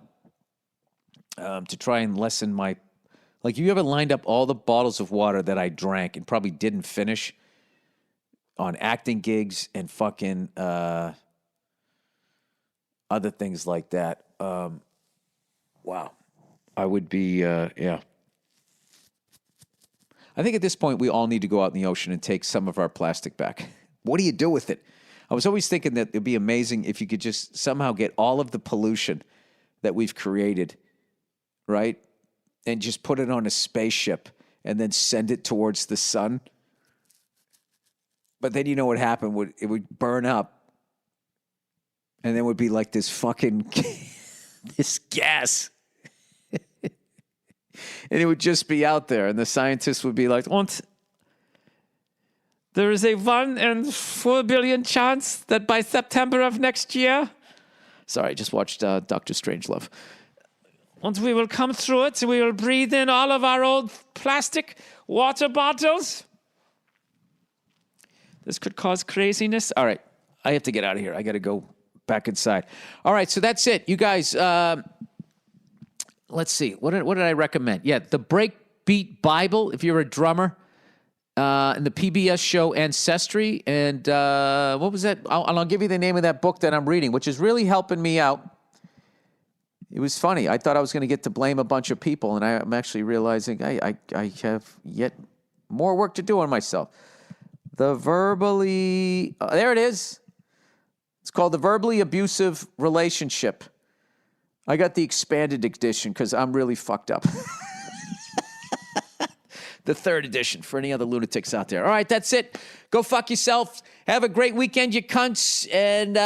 to try and lessen my... Like, you ever lined up all the bottles of water that I drank and probably didn't finish on acting gigs and fucking other things like that? Wow. I would be, yeah. I think at this point, we all need to go out in the ocean and take some of our plastic back. What do you do with it? I was always thinking that it'd be amazing if you could just somehow get all of the pollution that we've created, right? And just put it on a spaceship and then send it towards the sun. But then you know what happened? It would burn up. And then it would be like this fucking, this gas. And it would just be out there, and the scientists would be like, "Und there is a 1 in 4 billion chance that by September of next year," sorry, I just watched Dr. Strangelove, "and we will come through it, we will breathe in all of our old plastic water bottles. This could cause craziness." All right, I have to get out of here. I got to go back inside. All right, so that's it. You guys... let's see. What did I recommend? Yeah, the Breakbeat Bible, if you're a drummer, and the PBS show Ancestry. And what was that? I'll give you the name of that book that I'm reading, which is really helping me out. It was funny. I thought I was going to get to blame a bunch of people, and I'm actually realizing I have yet more work to do on myself. There it is. It's called The Verbally Abusive Relationship. I got the expanded edition because I'm really fucked up. The 3rd edition for any other lunatics out there. All right, that's it. Go fuck yourself. Have a great weekend, you cunts. And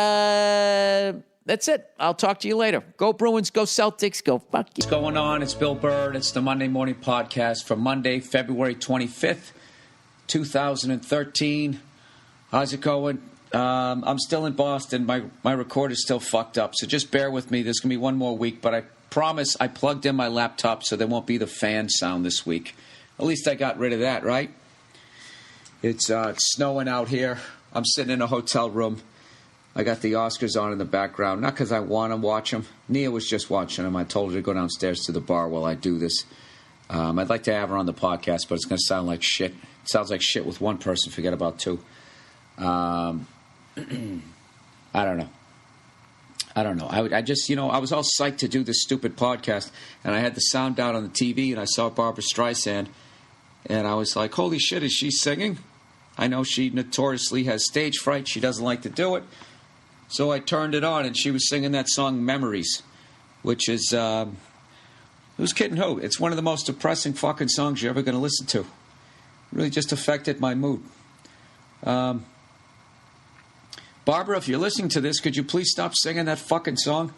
that's it. I'll talk to you later. Go Bruins, go Celtics, go fuck you. What's going on? It's Bill Burr, and it's the Monday Morning Podcast for Monday, February 25th, 2013. How's it going? I'm still in Boston. My recorder's still fucked up, so just bear with me. There's going to be one more week, but I promise I plugged in my laptop so there won't be the fan sound this week. At least I got rid of that, right? It's snowing out here. I'm sitting in a hotel room. I got the Oscars on in the background, not because I want to watch them. Nia was just watching them. I told her to go downstairs to the bar while I do this. I'd like to have her on the podcast, but it's going to sound like shit. sounds like shit with one person, forget about two. I don't know. I just, I was all psyched to do this stupid podcast, and I had the sound down on the TV, and I saw Barbra Streisand, and I was like, holy shit, is she singing? I know she notoriously has stage fright. She doesn't like to do it. So I turned it on, and she was singing that song, Memories, which is, who's kidding who? It's one of the most depressing fucking songs you're ever going to listen to. It really just affected my mood. Barbara, if you're listening to this, could you please stop singing that fucking song?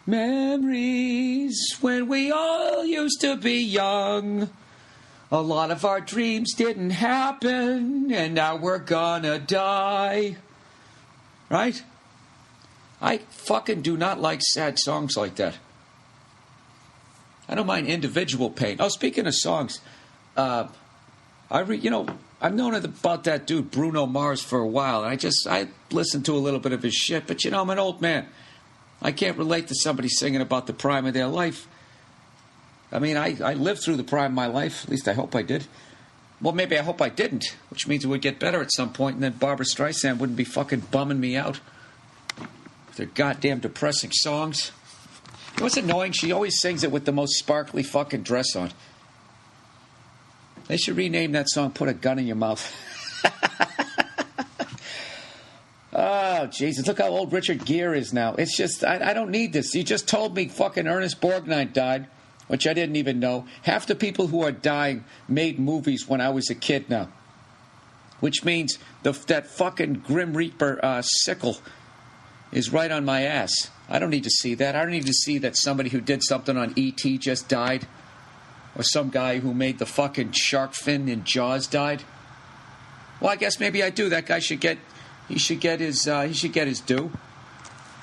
Memories when we all used to be young. A lot of our dreams didn't happen, and now we're gonna die. Right? I fucking do not like sad songs like that. I don't mind individual pain. Oh, speaking of songs, I've known about that dude Bruno Mars for a while, and I listened to a little bit of his shit, but I'm an old man. I can't relate to somebody singing about the prime of their life. I mean, I lived through the prime of my life. At least I hope I did. Well, maybe I hope I didn't, which means it would get better at some point, and then Barbra Streisand wouldn't be fucking bumming me out with their goddamn depressing songs. You know what's annoying? She always sings it with the most sparkly fucking dress on. They should rename that song, Put a Gun in Your Mouth. Oh, Jesus. Look how old Richard Gere is now. It's just, I don't need this. You just told me fucking Ernest Borgnine died, which I didn't even know. Half the people who are dying made movies when I was a kid now. Which means that fucking Grim Reaper sickle is right on my ass. I don't need to see that. I don't need to see that somebody who did something on E.T. just died. Or some guy who made the fucking shark fin in Jaws died. Well, I guess maybe I do. That guy should get his due.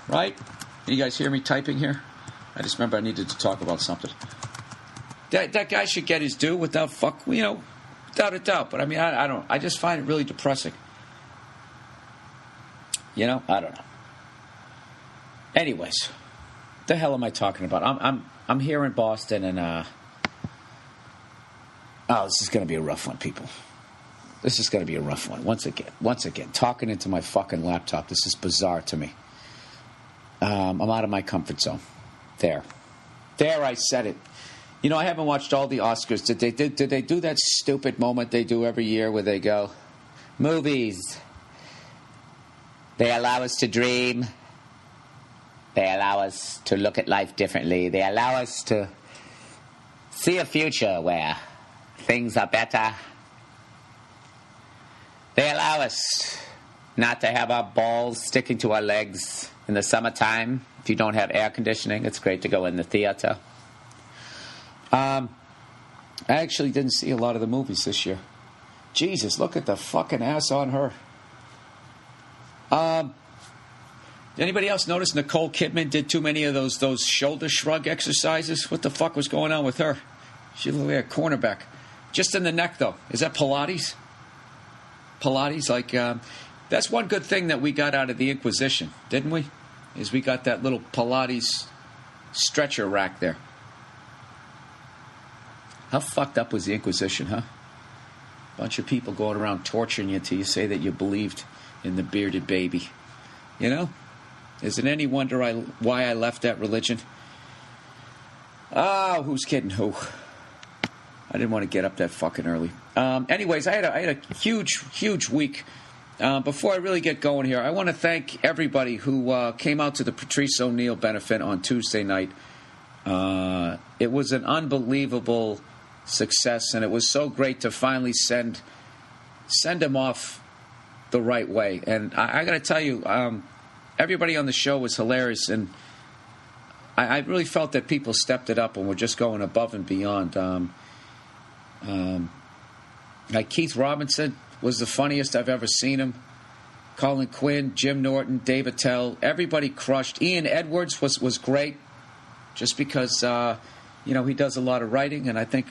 Right? You guys hear me typing here? I just remember I needed to talk about something. That guy should get his due without a doubt. But I mean, I don't. I just find it really depressing. I don't know. Anyways, what the hell am I talking about? I'm here in Boston, and this is going to be a rough one, people. This is going to be a rough one. Once again, talking into my fucking laptop. This is bizarre to me. I'm out of my comfort zone. There, I said it. I haven't watched all the Oscars. Did they do that stupid moment they do every year where they go, movies, they allow us to dream. They allow us to look at life differently. They allow us to see a future where things are better. They allow us not to have our balls sticking to our legs in the summertime. If you don't have air conditioning, it's great to go in the theater. I actually didn't see a lot of the movies this year. Jesus, look at the fucking ass on her. Anybody else notice Nicole Kidman did too many of those shoulder shrug exercises? What the fuck was going on with her? She looked like a cornerback. Just in the neck, though. Is that Pilates? Pilates? That's one good thing that we got out of the Inquisition, didn't we? Is we got that little Pilates stretcher rack there. How fucked up was the Inquisition, huh? Bunch of people going around torturing you till you say that you believed in the bearded baby. Is it any wonder why I left that religion? Oh, who's kidding who? I didn't want to get up that fucking early. Anyways, I had a huge week. Before I really get going here, I want to thank everybody who came out to the Patrice O'Neill benefit on Tuesday night. It was an unbelievable success, and it was so great to finally send him off the right way. And I got to tell you, everybody on the show was hilarious, and I really felt that people stepped it up and were just going above and beyond. Like Keith Robinson was the funniest I've ever seen him. Colin Quinn, Jim Norton, Dave Attell, everybody crushed. Ian Edwards was great, just because he does a lot of writing, and I think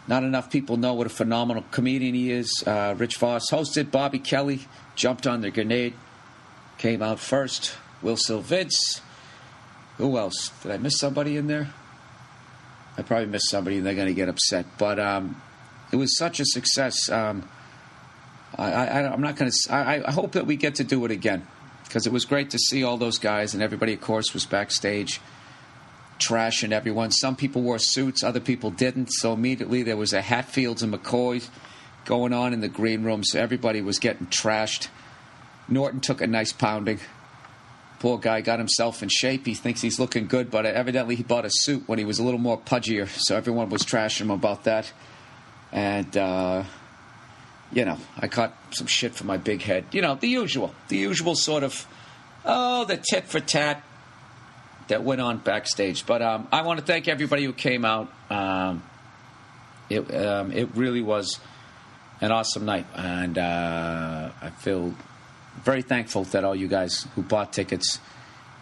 not enough people know what a phenomenal comedian he is. Rich Voss hosted. Bobby Kelly jumped on the grenade, came out first. Will Silvince. Who else? Did I miss somebody in there? I probably missed somebody, and they're going to get upset. But It was such a success. I'm not going to. I hope that we get to do it again, because it was great to see all those guys, and everybody, of course, was backstage trashing everyone. Some people wore suits, other people didn't. So immediately there was a Hatfields and McCoys going on in the green room. So everybody was getting trashed. Norton took a nice pounding. Poor guy got himself in shape. He thinks he's looking good, but evidently he bought a suit when he was a little more pudgier. So everyone was trashing him about that. And, I caught some shit for my big head. The usual sort of, the tit for tat that went on backstage. But I want to thank everybody who came out. It really was an awesome night. And I feel very thankful that all you guys who bought tickets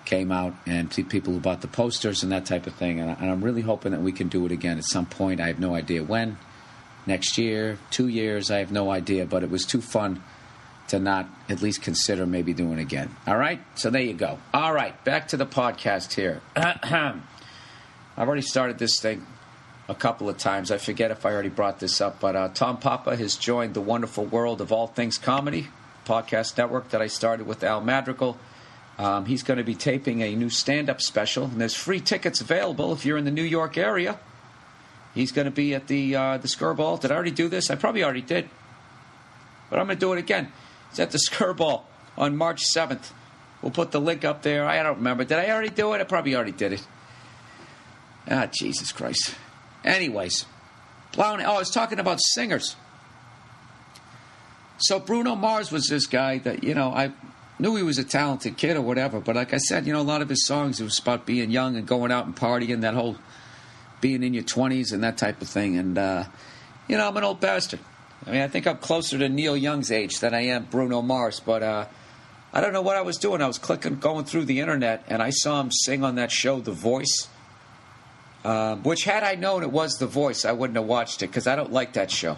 came out, and people who bought the posters and that type of thing. And I'm really hoping that we can do it again at some point. I have no idea when. Next year, 2 years, I have no idea. But it was too fun to not at least consider maybe doing it again. All right? So there you go. All right, back to the podcast here. I've already started this thing a couple of times. I forget if I already brought this up. But Tom Papa has joined the wonderful world of All Things Comedy podcast network that I started with Al Madrigal. He's going to be taping a new stand-up special, and there's free tickets available if you're in the New York area. He's going to be at the Skirball. Did I already do this? I probably already did, but I'm going to do it again. It's at the Skirball on March 7th. We'll put the link up there. I don't remember. Did I already do it? I probably already did it. Jesus Christ. Anyways, I was talking about singers. So Bruno Mars was this guy that, I knew he was a talented kid or whatever. But like I said, a lot of his songs, it was about being young and going out and partying, that whole being in your 20s and that type of thing. And, I'm an old bastard. I think I'm closer to Neil Young's age than I am Bruno Mars. But I don't know what I was doing. I was going through the internet, and I saw him sing on that show, The Voice. Which, had I known it was The Voice, I wouldn't have watched it, because I don't like that show.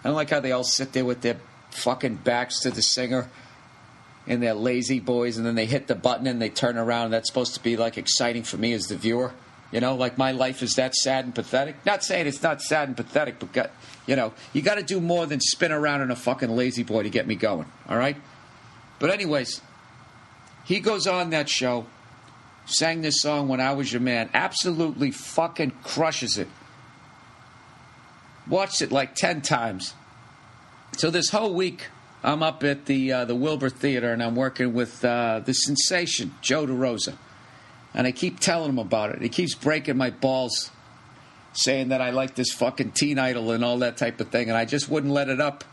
I don't like how they all sit there with their fucking backs to the singer and they're lazy boys, and then they hit the button and they turn around, and that's supposed to be, like, exciting for me as the viewer. Like my life is that sad and pathetic. Not saying it's not sad and pathetic, but, you got to do more than spin around in a fucking lazy boy to get me going, all right? But anyways, he goes on that show, sang this song, When I Was Your Man, absolutely fucking crushes it. Watched it like 10 times. So this whole week, I'm up at the Wilbur Theater, and I'm working with the sensation, Joe DeRosa. And I keep telling him about it. He keeps breaking my balls, saying that I like this fucking teen idol and all that type of thing, and I just wouldn't let it up.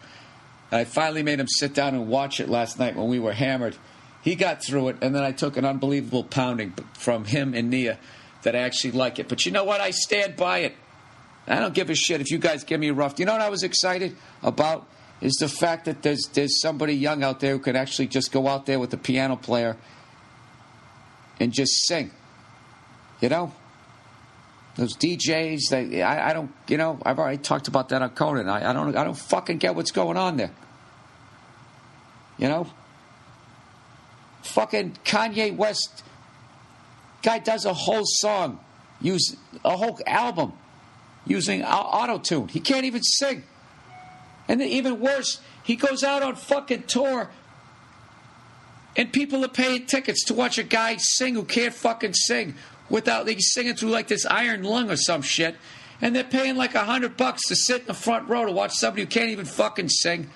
And I finally made him sit down and watch it last night when we were hammered. He got through it, and then I took an unbelievable pounding from him and Nia that I actually like it. But you know what? I stand by it. I don't give a shit if you guys give me a rough. You know what I was excited about? Is the fact that there's somebody young out there who could actually just go out there with a piano player and just sing. Those DJs, I don't, I've already talked about that on Conan. I don't fucking get what's going on there. Fucking Kanye West guy does a whole song, use a whole album using auto-tune. He can't even sing. And then even worse, he goes out on fucking tour and people are paying tickets to watch a guy sing who can't fucking sing without, he's singing through like this iron lung or some shit, and they're paying like $100 to sit in the front row to watch somebody who can't even fucking sing.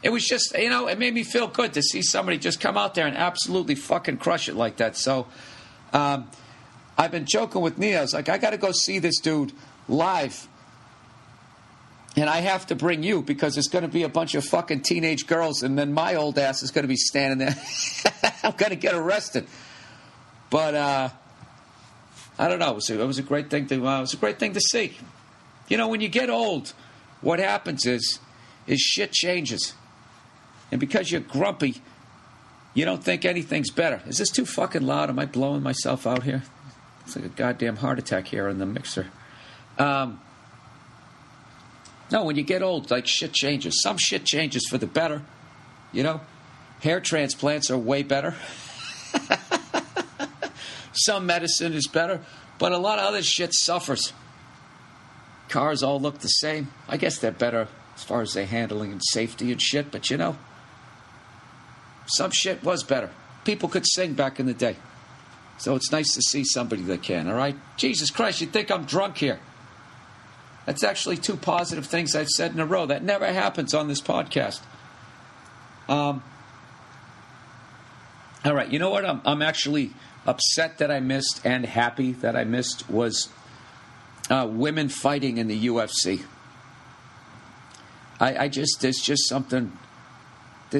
It was just, it made me feel good to see somebody just come out there and absolutely fucking crush it like that. So, I've been joking with Nia. I was like, I got to go see this dude live. And I have to bring you, because it's going to be a bunch of fucking teenage girls, and then my old ass is going to be standing there. I'm going to get arrested. But I don't know. It was a great thing to see. When you get old, what happens is shit changes. And because you're grumpy, you don't think anything's better. Is this too fucking loud? Am I blowing myself out here? It's like a goddamn heart attack here in the mixer. No, when you get old, like, shit changes. Some shit changes for the better. Hair transplants are way better. Some medicine is better. But a lot of other shit suffers. Cars all look the same. I guess they're better as far as their handling and safety and shit, but some shit was better. People could sing back in the day. So it's nice to see somebody that can, all right? Jesus Christ, you'd think I'm drunk here. That's actually 2 positive things I've said in a row. That never happens on this podcast. All right, you know what I'm actually upset that I missed and happy that I missed was women fighting in the UFC. There's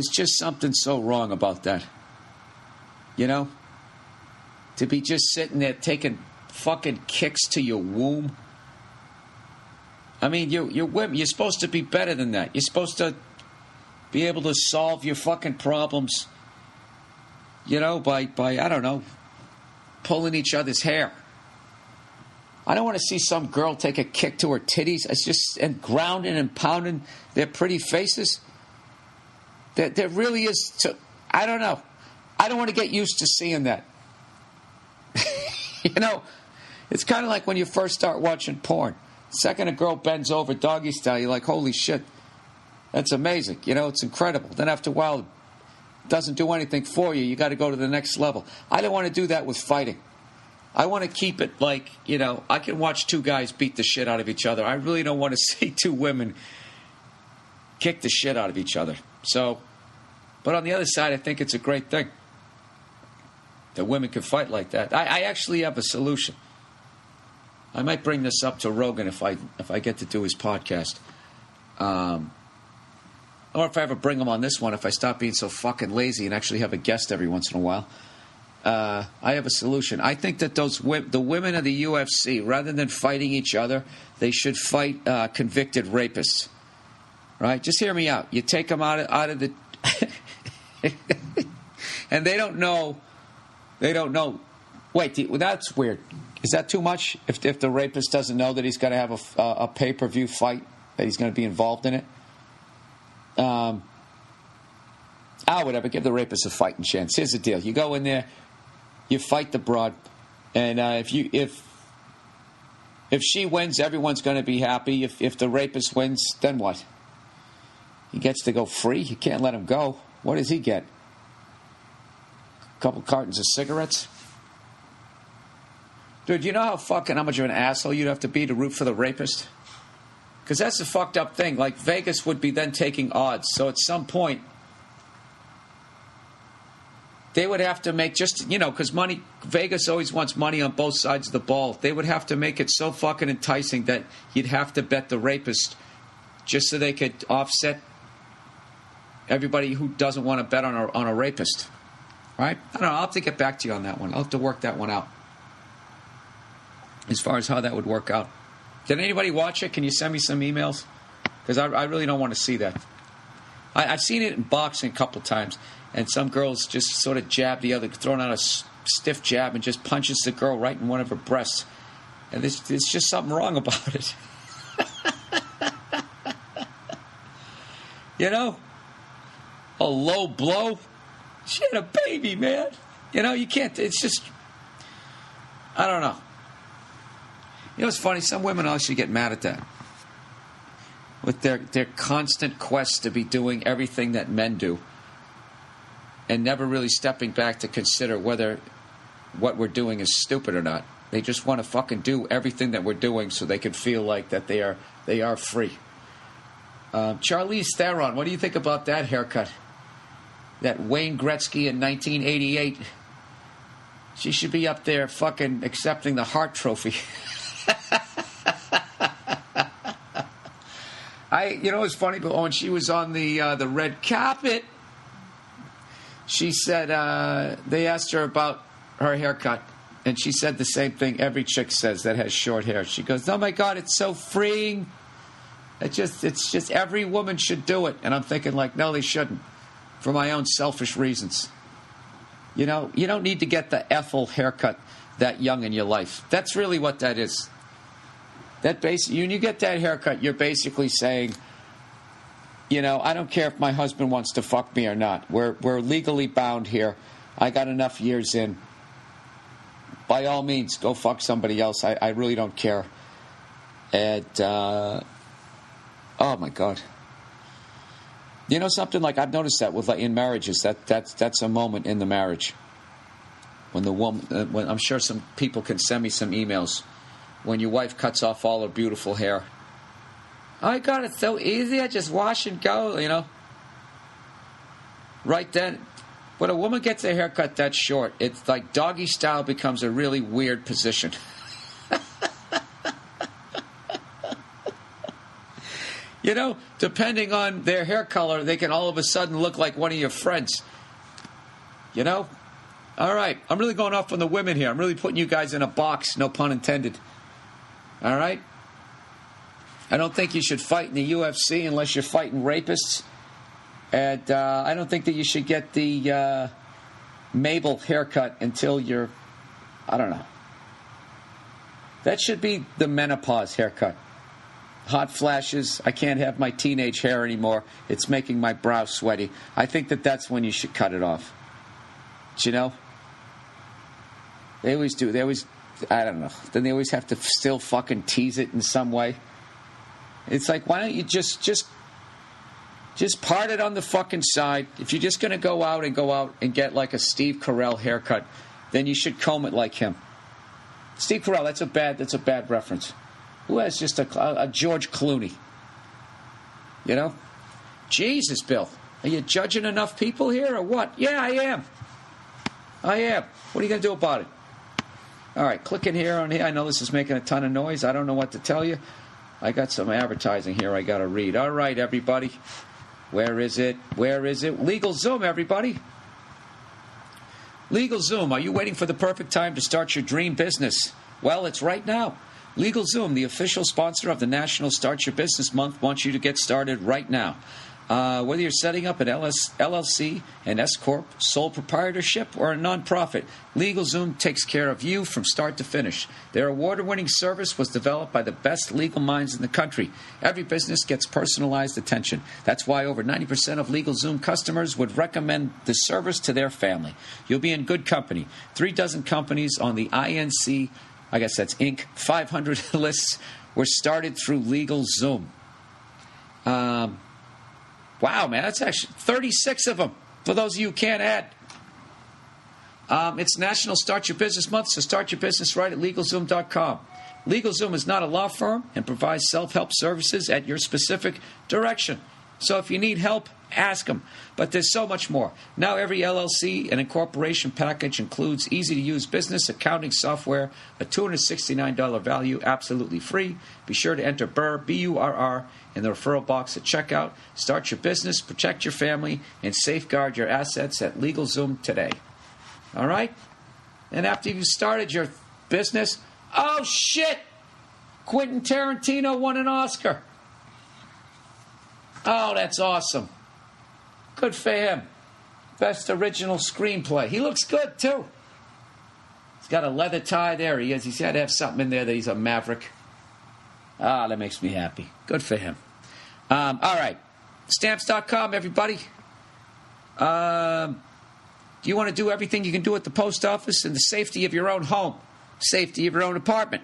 just something so wrong about that. To be just sitting there taking fucking kicks to your womb. I mean, you're women. You're supposed to be better than that. You're supposed to be able to solve your fucking problems, by I don't know, pulling each other's hair. I don't want to see some girl take a kick to her titties. It's just, and grounding and pounding their pretty faces. There really is, I don't know. I don't want to get used to seeing that. It's kind of like when you first start watching porn. The second a girl bends over doggy style, you're like, holy shit, that's amazing. It's incredible. Then after a while, it doesn't do anything for you. You got to go to the next level. I don't want to do that with fighting. I want to keep it like, I can watch 2 guys beat the shit out of each other. I really don't want to see 2 women kick the shit out of each other. So, but on the other side, I think it's a great thing that women can fight like that. I actually have a solution. I might bring this up to Rogan if I get to do his podcast. Or if I ever bring him on this one, if I stop being so fucking lazy and actually have a guest every once in a while. I have a solution. I think that the women of the UFC, rather than fighting each other, they should fight convicted rapists. Right? Just hear me out. You take them out of the... and they don't know... Wait, that's weird. Is that too much? If the rapist doesn't know that he's got to have a pay-per-view fight, that he's going to be involved in it? Whatever. Give the rapist a fighting chance. Here's the deal. You go in there, you fight the broad, and if she wins, everyone's going to be happy. If the rapist wins, then what? He gets to go free? You can't let him go. What does he get? A couple cartons of cigarettes? Dude, you know how much of an asshole you'd have to be to root for the rapist? Because that's the fucked up thing. Like, Vegas would be then taking odds. So at some point, they would have to make because Vegas always wants money on both sides of the ball. They would have to make it so fucking enticing that you'd have to bet the rapist just so they could offset everybody who doesn't want to bet on a rapist. Right? I don't know. I'll have to get back to you on that one. I'll have to work that one out. As far as how that would work out. Did anybody watch it? Can you send me some emails? Because I really don't want to see that. I've seen it in boxing a couple times, and some girls just sort of jab the other, throwing out a stiff jab and just punches the girl right in one of her breasts. And there's just something wrong about it. A low blow. She had a baby, man. You can't, it's just, I don't know. It's funny, some women actually get mad at that. With their constant quest to be doing everything that men do. And never really stepping back to consider whether what we're doing is stupid or not. They just want to fucking do everything that we're doing so they can feel like that they are free. Charlize Theron, what do you think about that haircut? That Wayne Gretzky in 1988. She should be up there fucking accepting the Hart Trophy. It's funny, but when she was on the red carpet, she said they asked her about her haircut, and she said the same thing every chick says that has short hair. She goes, "Oh my God, it's so freeing. It's just every woman should do it." And I'm thinking, like, no, they shouldn't, for my own selfish reasons. You don't need to get the Ethel haircut that young in your life. That's really what that is. When you get that haircut, you're basically saying, I don't care if my husband wants to fuck me or not. We're legally bound here. I got enough years in. By all means, go fuck somebody else. I really don't care. And, oh my God. You know something? Like, I've noticed that with, like, in marriages, that's a moment in the marriage. When the woman, when I'm sure some people can send me some emails. When your wife cuts off all her beautiful hair. I got it so easy, I just wash and go, you know. Right then, when a woman gets a haircut that short, it's like doggy style becomes a really weird position. You know, depending on their hair color, they can all of a sudden look like one of your friends. You know? All right, I'm really going off on the women here. I'm really putting you guys in a box, no pun intended. All right? I don't think you should fight in the UFC unless you're fighting rapists. And I don't think that you should get the Mabel haircut until you're, I don't know. That should be the menopause haircut. Hot flashes. I can't have my teenage hair anymore. It's making my brow sweaty. I think that that's when you should cut it off. Do you know? They always do. They always, I don't know. Then they always have to still fucking tease it in some way. It's like, why don't you just part it on the fucking side? If you're just going to go out and get like a Steve Carell haircut, then you should comb it like him. Steve Carell, that's a bad reference. Who has just a George Clooney? You know? Jesus, Bill. Are you judging enough people here or what? Yeah, I am. What are you going to do about it? All right, click in here on here. I know this is making a ton of noise. I don't know what to tell you. I got some advertising here I got to read. All right, everybody. Where is it? LegalZoom, everybody. LegalZoom, are you waiting for the perfect time to start your dream business? Well, it's right now. LegalZoom, the official sponsor of the National Start Your Business Month, wants you to get started right now. Whether you're setting up an LLC, an S-Corp, sole proprietorship, or a nonprofit, LegalZoom takes care of you from start to finish. Their award-winning service was developed by the best legal minds in the country. Every business gets personalized attention. That's why over 90% of LegalZoom customers would recommend the service to their family. You'll be in good company. 36 companies on the INC, I guess that's Inc., 500 lists were started through LegalZoom. Wow, man, that's actually 36 of them, for those of you who can't add. It's National Start Your Business Month, so start your business right at LegalZoom.com. LegalZoom is not a law firm and provides self-help services at your specific direction. So if you need help, ask them. But there's so much more. Now every LLC and incorporation package includes easy-to-use business accounting software, a $269 value, absolutely free. Be sure to enter Burr, B-U-R-R, in the referral box at checkout. Start your business, protect your family, and safeguard your assets at LegalZoom today. All right? And after you've started your business, oh, shit! Quentin Tarantino won an Oscar. Oh, that's awesome. Good for him. Best original screenplay. He looks good, too. He's got a leather tie there. He's got to have something in there that he's a maverick. Ah, that makes me happy. Good for him. All right. Stamps.com, everybody. Do you want to do everything you can do at the post office in the safety of your own home, safety of your own apartment,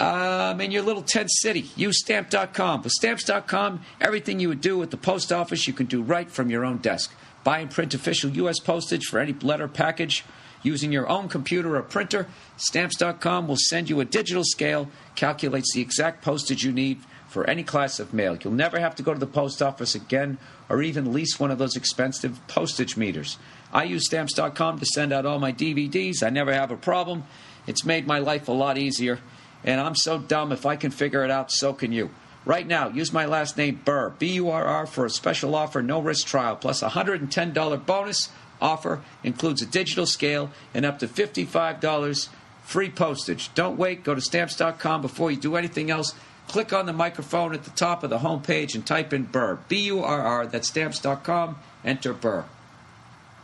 in your little tent city? Use Stamp.com. With Stamps.com, everything you would do at the post office, you can do right from your own desk. Buy and print official U.S. postage for any letter package using your own computer or printer. Stamps.com will send you a digital scale, calculates the exact postage you need for any class of mail. You'll never have to go to the post office again or even lease one of those expensive postage meters. I use Stamps.com to send out all my DVDs. I never have a problem. It's made my life a lot easier. And I'm so dumb, if I can figure it out, so can you. Right now, use my last name, Burr, B-U-R-R, for a special offer, no-risk trial, plus a $110 bonus. Offer includes a digital scale and up to $55 free postage. Don't wait. Go to Stamps.com before you do anything else. Click on the microphone at the top of the homepage and type in Burr, B-U-R-R. That's Stamps.com. Enter Burr.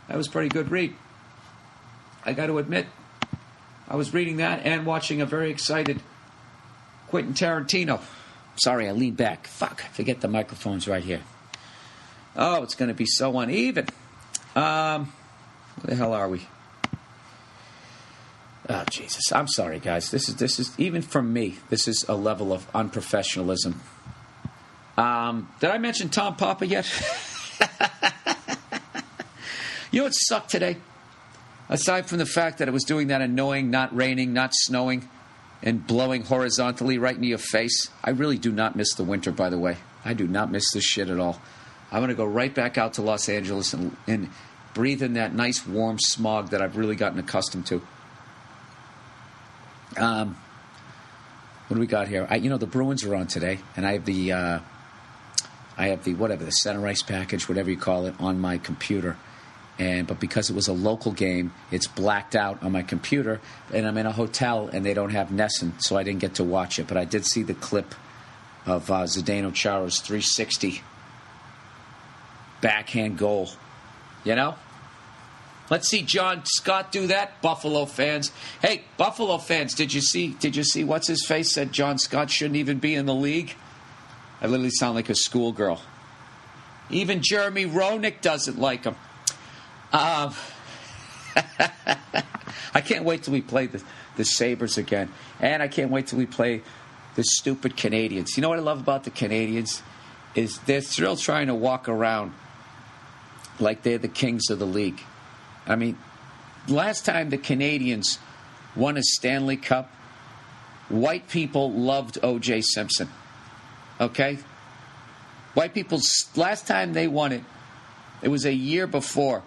That was a pretty good read. I got to admit, I was reading that and watching a very excited Quentin Tarantino. Sorry, I leaned back. Fuck, I forget the microphone's right here. Oh, it's going to be so uneven. Where the hell are we? Jesus. I'm sorry, guys. This is even from me, this is a level of unprofessionalism. Did I mention Tom Papa yet? You know what sucked today? Aside from the fact that it was doing that annoying, not raining, not snowing, and blowing horizontally right in your face. I really do not miss the winter, by the way. I do not miss this shit at all. I'm going to go right back out to Los Angeles and breathe in that nice, warm smog that I've really gotten accustomed to. What do we got here? The Bruins are on today, and I have the the center ice package, whatever you call it, on my computer. But because it was a local game, it's blacked out on my computer, and I'm in a hotel, and they don't have Nessun, so I didn't get to watch it. But I did see the clip of Zdeno Chara's 360 backhand goal. Let's see John Scott do that, Buffalo fans. Hey, Buffalo fans, did you see what's his face said John Scott shouldn't even be in the league? I literally sound like a schoolgirl. Even Jeremy Roenick doesn't like him. I can't wait till we play the Sabres again. And I can't wait till we play the stupid Canadians. You know what I love about the Canadians? Is they're still trying to walk around like they're the kings of the league. I mean, last time the Canadians won a Stanley Cup, white people loved O.J. Simpson. Okay? White people, last time they won it, it was a year before.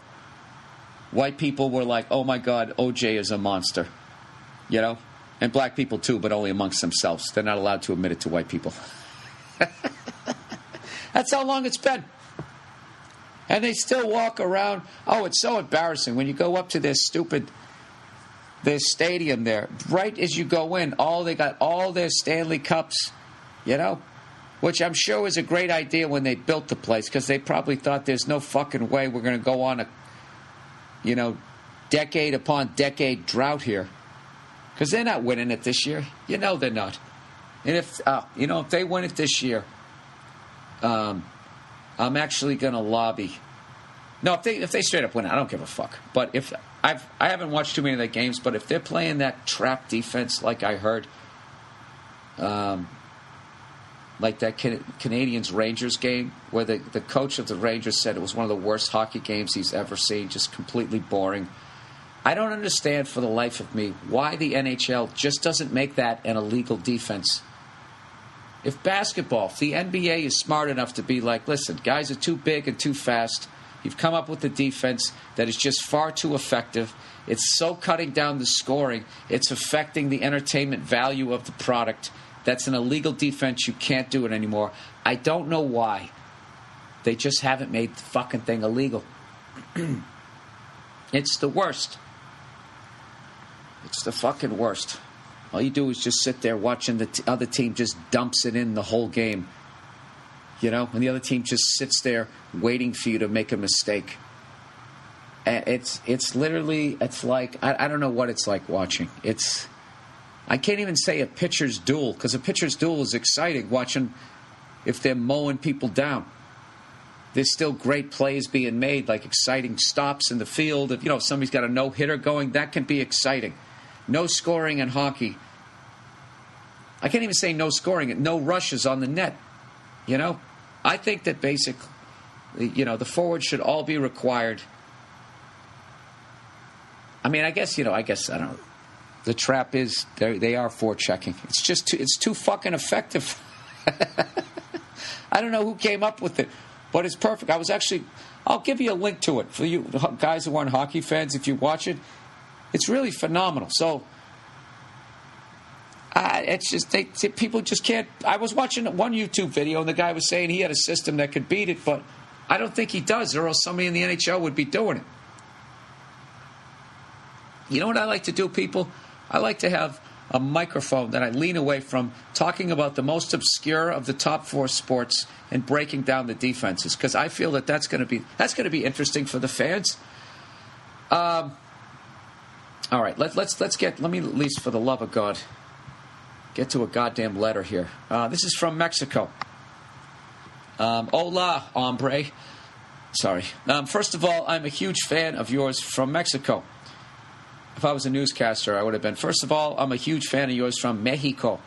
White people were like, oh, my God, O.J. is a monster. And black people, too, but only amongst themselves. They're not allowed to admit it to white people. That's how long it's been. And they still walk around. Oh, it's so embarrassing. When you go up to their stadium there, right as you go in, they got all their Stanley Cups, which I'm sure was a great idea when they built the place, because they probably thought there's no fucking way we're going to go on a decade upon decade drought here. Because they're not winning it this year. They're not. And if they win it this year, I'm actually going to lobby. No, if they straight up win it, I don't give a fuck. But if I haven't watched too many of their games, but if they're playing that trap defense like I heard, like that Canadians-Rangers game, where the coach of the Rangers said it was one of the worst hockey games he's ever seen, just completely boring. I don't understand for the life of me why the NHL just doesn't make that an illegal defense. If the NBA is smart enough to be like, listen, guys are too big and too fast. You've come up with a defense that is just far too effective. It's so cutting down the scoring. It's affecting the entertainment value of the product. That's an illegal defense. You can't do it anymore. I don't know why. They just haven't made the fucking thing illegal. It's the worst. It's the fucking worst. All you do is just sit there watching the other team just dumps it in the whole game. And the other team just sits there waiting for you to make a mistake. And it's literally, it's like, I don't know what it's like watching. I can't even say a pitcher's duel, because a pitcher's duel is exciting, watching if they're mowing people down. There's still great plays being made, like exciting stops in the field. If somebody's got a no-hitter going, that can be exciting. No scoring in hockey. I can't even say no scoring, no rushes on the net. I think that basically, the forwards should all be required. I mean, I guess, I don't know. The trap is they are forechecking. It's just it's too fucking effective. I don't know who came up with it, but it's perfect. I'll give you a link to it for you guys who aren't hockey fans. If you watch it, it's really phenomenal. So it's just people just can't. I was watching one YouTube video and the guy was saying he had a system that could beat it, but I don't think he does, or else somebody in the NHL would be doing it. You know what I like to do, people? I like to have a microphone that I lean away from, talking about the most obscure of the top four sports and breaking down the defenses, because I feel that's going to be interesting for the fans. All right, let me at least, for the love of God, get to a goddamn letter here. This is from Mexico. Hola, hombre. Sorry. First of all, I'm a huge fan of yours from Mexico. if I was a newscaster, I would have been, first of all, I'm a huge fan of yours from Mexico.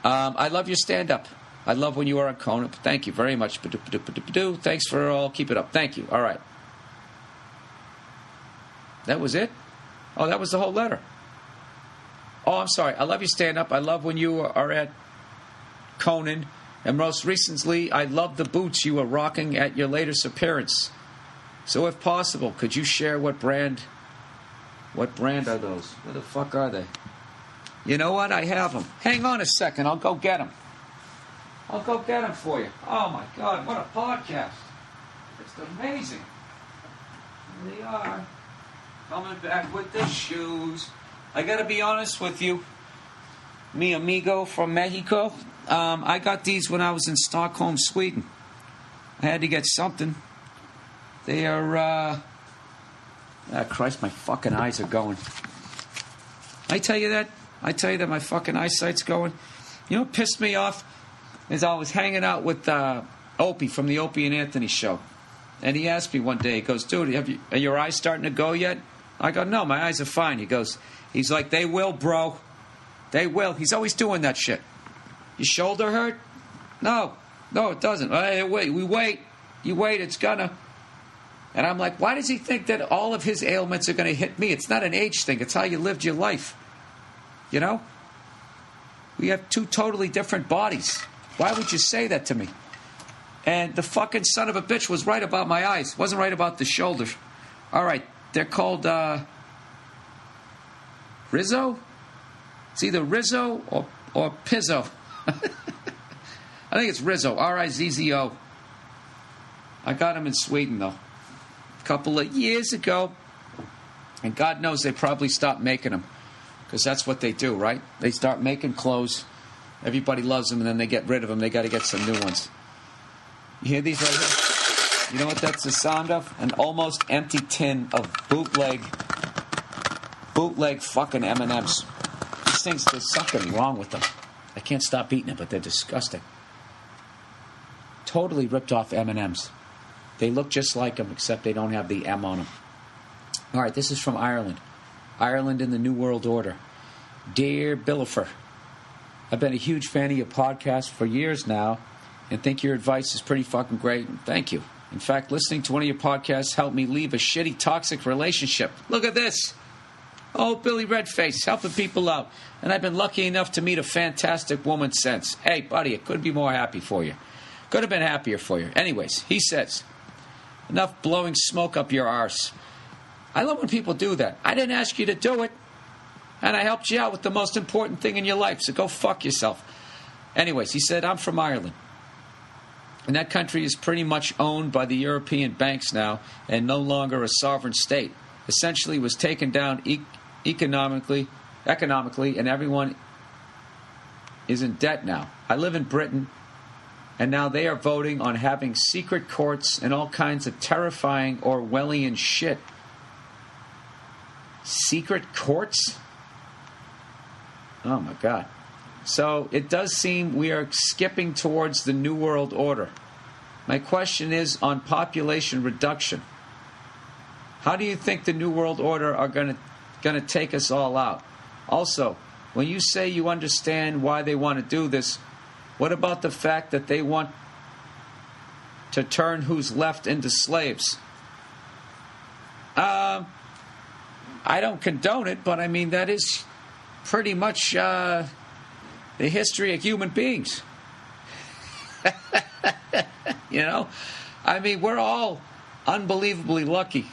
I love your stand-up. I love when you are on Conan. Thank you very much. Thanks for all. Keep it up. Thank you. All right. That was it? Oh, that was the whole letter. Oh, I'm sorry. I love your stand-up. I love when you are at Conan. And most recently, I love the boots you were rocking at your latest appearance. So if possible, could you share what brand are those? Where the fuck are they? You know what? I have them. Hang on a second. I'll go get them. I'll go get them for you. Oh, my God. What a podcast. It's amazing. Here they are. Coming back with the shoes. I got to be honest with you. Mi amigo from Mexico. I got these when I was in Stockholm, Sweden. I had to get something. They are, Christ, my fucking eyes are going. I tell you that my fucking eyesight's going. You know what pissed me off? Is I was hanging out with Opie from the Opie and Anthony show. And he asked me one day, he goes, dude, are your eyes starting to go yet? I go, no, my eyes are fine. He's like, they will, bro. They will. He's always doing that shit. Your shoulder hurt? No, it doesn't. Hey, wait, we wait. You wait, it's gonna. And I'm like, why does he think that all of his ailments are going to hit me? It's not an age thing. It's how you lived your life. You know? We have two totally different bodies. Why would you say that to me? And the fucking son of a bitch was right about my eyes. Wasn't right about the shoulder. All right. They're called Rizzo? It's either Rizzo or Pizzo. I think it's Rizzo. R-I-Z-Z-O. I got them in Sweden, though. A couple of years ago. And God knows they probably stopped making them. Because that's what they do, right? They start making clothes. Everybody loves them, and then they get rid of them. They got to get some new ones. You hear these right here? You know what that's the sound of? An almost empty tin of bootleg fucking M&Ms. These things, there's something wrong with them. I can't stop eating them, but they're disgusting. Totally ripped off M&Ms. They look just like them, except they don't have the M on them. All right, this is from Ireland. Ireland in the New World Order. Dear Billifer, I've been a huge fan of your podcast for years now and think your advice is pretty fucking great. Thank you. In fact, listening to one of your podcasts helped me leave a shitty, toxic relationship. Look at this. Oh, Billy Redface, helping people out. And I've been lucky enough to meet a fantastic woman since. Hey, buddy, it could be more happy for you. Could have been happier for you. Anyways, he says, enough blowing smoke up your arse. I love when people do that. I didn't ask you to do it. And I helped you out with the most important thing in your life. So go fuck yourself. Anyways, he said, I'm from Ireland. And that country is pretty much owned by the European banks now and no longer a sovereign state. Essentially was taken down economically, and everyone is in debt now. I live in Britain, and now they are voting on having secret courts and all kinds of terrifying Orwellian shit. Secret courts? Oh, my God. So it does seem we are skipping towards the New World Order. My question is on population reduction. How do you think the New World Order are going to take us all out? Also, when you say you understand why they want to do this, what about the fact that they want to turn who's left into slaves? I don't condone it, but I mean, that is pretty much the history of human beings. You know? I mean, we're all unbelievably lucky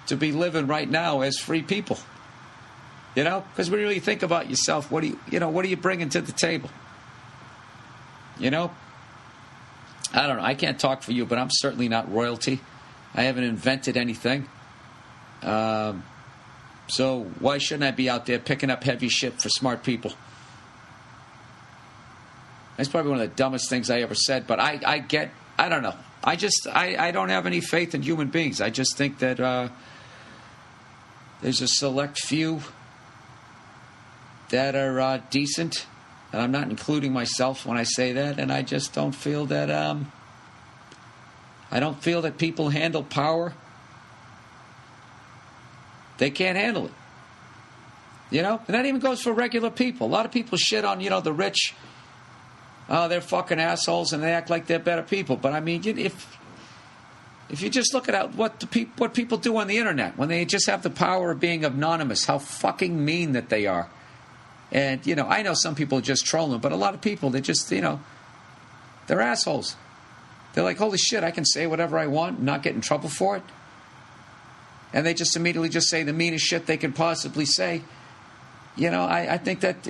to be living right now as free people. You know? Because when you really think about yourself, what are you bringing to the table? You know? I don't know. I can't talk for you, but I'm certainly not royalty. I haven't invented anything. So why shouldn't I be out there picking up heavy shit for smart people? That's probably one of the dumbest things I ever said, but I don't know. I don't have any faith in human beings. I just think that there's a select few that are decent, and I'm not including myself when I say that, and I just don't feel that I don't feel that people handle power. They can't handle it. You know? And that even goes for regular people. A lot of people shit on, the rich. Oh, they're fucking assholes and they act like they're better people. But I mean, if you just look at what people do on the internet, when they just have the power of being anonymous, how fucking mean that they are. And, I know some people are just trolling, but a lot of people, they just, they're assholes. They're like, holy shit, I can say whatever I want and not get in trouble for it. And they just immediately just say the meanest shit they can possibly say. I think that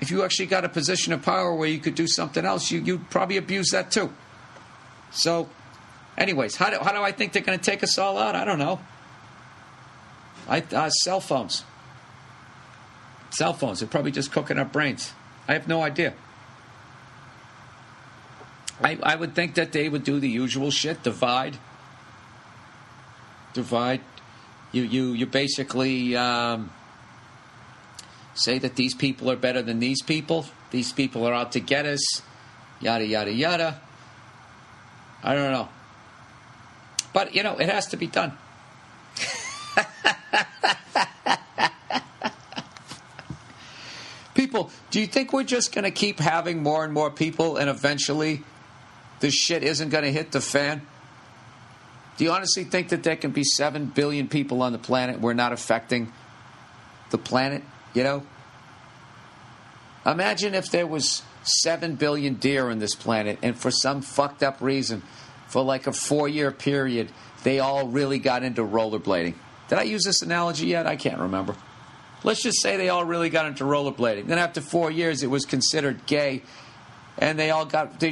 if you actually got a position of power where you could do something else, you'd probably abuse that too. So, anyways, how do I think they're going to take us all out? I don't know. Cell phones. Cell phones. They're probably just cooking up brains. I have no idea. I would think that they would do the usual shit. Divide. You basically say that these people are better than these people. These people are out to get us. Yada, yada, yada. I don't know. But, it has to be done. People, do you think we're just going to keep having more and more people and eventually this shit isn't going to hit the fan? Do you honestly think that there can be 7 billion people on the planet we're not affecting the planet, Imagine if there was 7 billion deer on this planet and for some fucked up reason, for like a 4-year period, they all really got into rollerblading. Did I use this analogy yet? I can't remember. Let's just say they all really got into rollerblading. Then after 4 years, it was considered gay, and they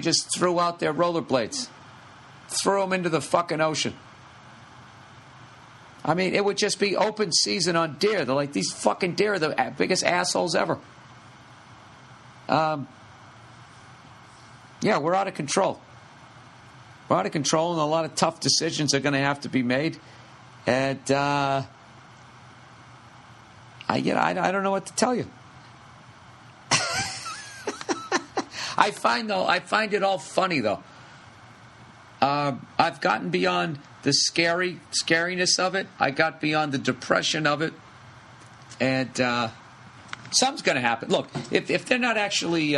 just threw out their rollerblades. Threw them into the fucking ocean. I mean, it would just be open season on deer. They're like, these fucking deer are the biggest assholes ever. Yeah, we're out of control. We're out of control, and a lot of tough decisions are going to have to be made. And I don't know what to tell you. I find it all funny though. I've gotten beyond the scariness of it. I got beyond the depression of it, and something's going to happen. Look, if they're not actually,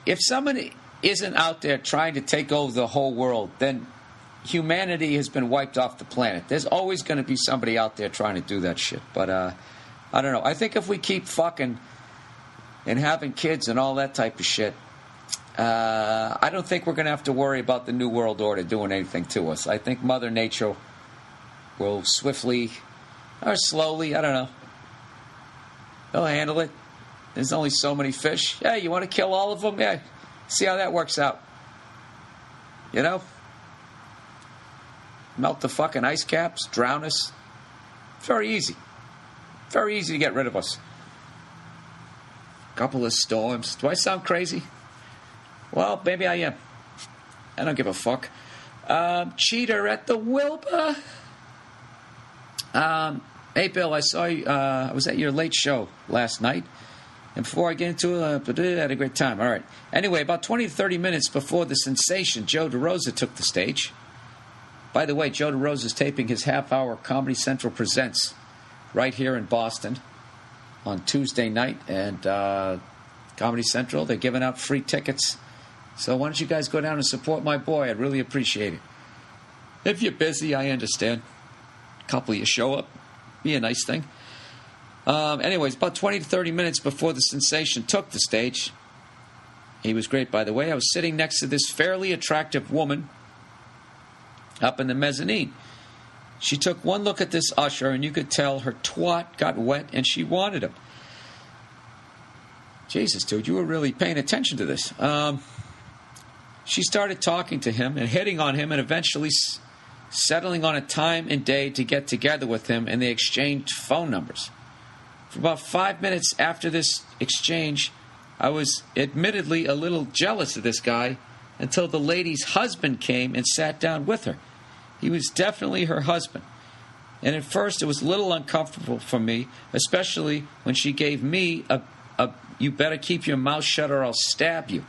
if someone isn't out there trying to take over the whole world, then humanity has been wiped off the planet. There's always going to be somebody out there trying to do that shit. But I don't know. I think if we keep fucking and having kids and all that type of shit, I don't think we're going to have to worry about the New World Order doing anything to us. I think Mother Nature will swiftly or slowly, I don't know, they'll handle it. There's only so many fish. Yeah, you want to kill all of them? Yeah, see how that works out. Melt the fucking ice caps, drown us. Very easy. Very easy to get rid of us. Couple of storms. Do I sound crazy? Well, maybe I am. I don't give a fuck. Cheater at the Wilbur. Hey, Bill, I saw you. I was at your late show last night. And before I get into it, I had a great time. All right. Anyway, about 20 to 30 minutes before the sensation, Joe DeRosa took the stage. By the way, Joe DeRosa is taping his half-hour Comedy Central Presents right here in Boston on Tuesday night. And Comedy Central, they're giving out free tickets. So why don't you guys go down and support my boy? I'd really appreciate it. If you're busy, I understand. A couple of you show up. Be a nice thing. Anyways, about 20 to 30 minutes before the sensation took the stage, he was great, by the way, I was sitting next to this fairly attractive woman up in the mezzanine. She took one look at this usher, and you could tell her twat got wet, and she wanted him. Jesus, dude, you were really paying attention to this. She started talking to him and hitting on him and eventually settling on a time and day to get together with him, and they exchanged phone numbers. For about 5 minutes after this exchange, I was admittedly a little jealous of this guy until the lady's husband came and sat down with her. He was definitely her husband. And at first it was a little uncomfortable for me, especially when she gave me a "you better keep your mouth shut or I'll stab you"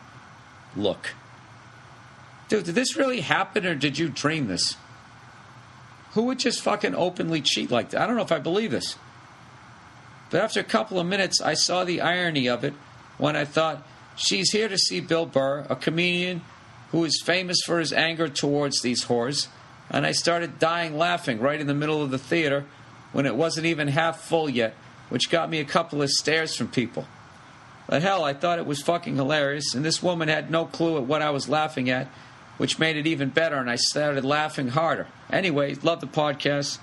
look. Dude, did this really happen or did you dream this? Who would just fucking openly cheat like that? I don't know if I believe this. But after a couple of minutes, I saw the irony of it when I thought, she's here to see Bill Burr, a comedian who is famous for his anger towards these whores. And I started dying laughing right in the middle of the theater when it wasn't even half full yet, which got me a couple of stares from people. But hell, I thought it was fucking hilarious, and this woman had no clue at what I was laughing at, which made it even better, and I started laughing harder. Anyway, love the podcast,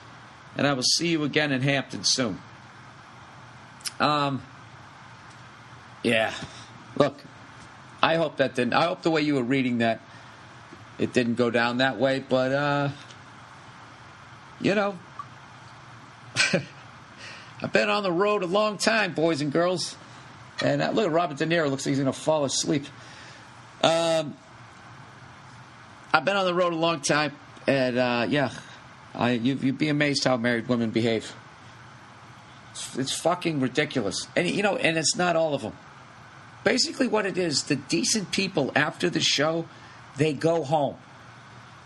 and I will see you again in Hampton soon. Yeah. Look, I hope the way you were reading that, it didn't go down that way, but, you know, I've been on the road a long time, boys and girls. And look at Robert De Niro. Looks like he's going to fall asleep. I've been on the road a long time. And, yeah, you'd be amazed how married women behave. It's fucking ridiculous. And, you know, and it's not all of them. Basically what it is, the decent people after the show, they go home.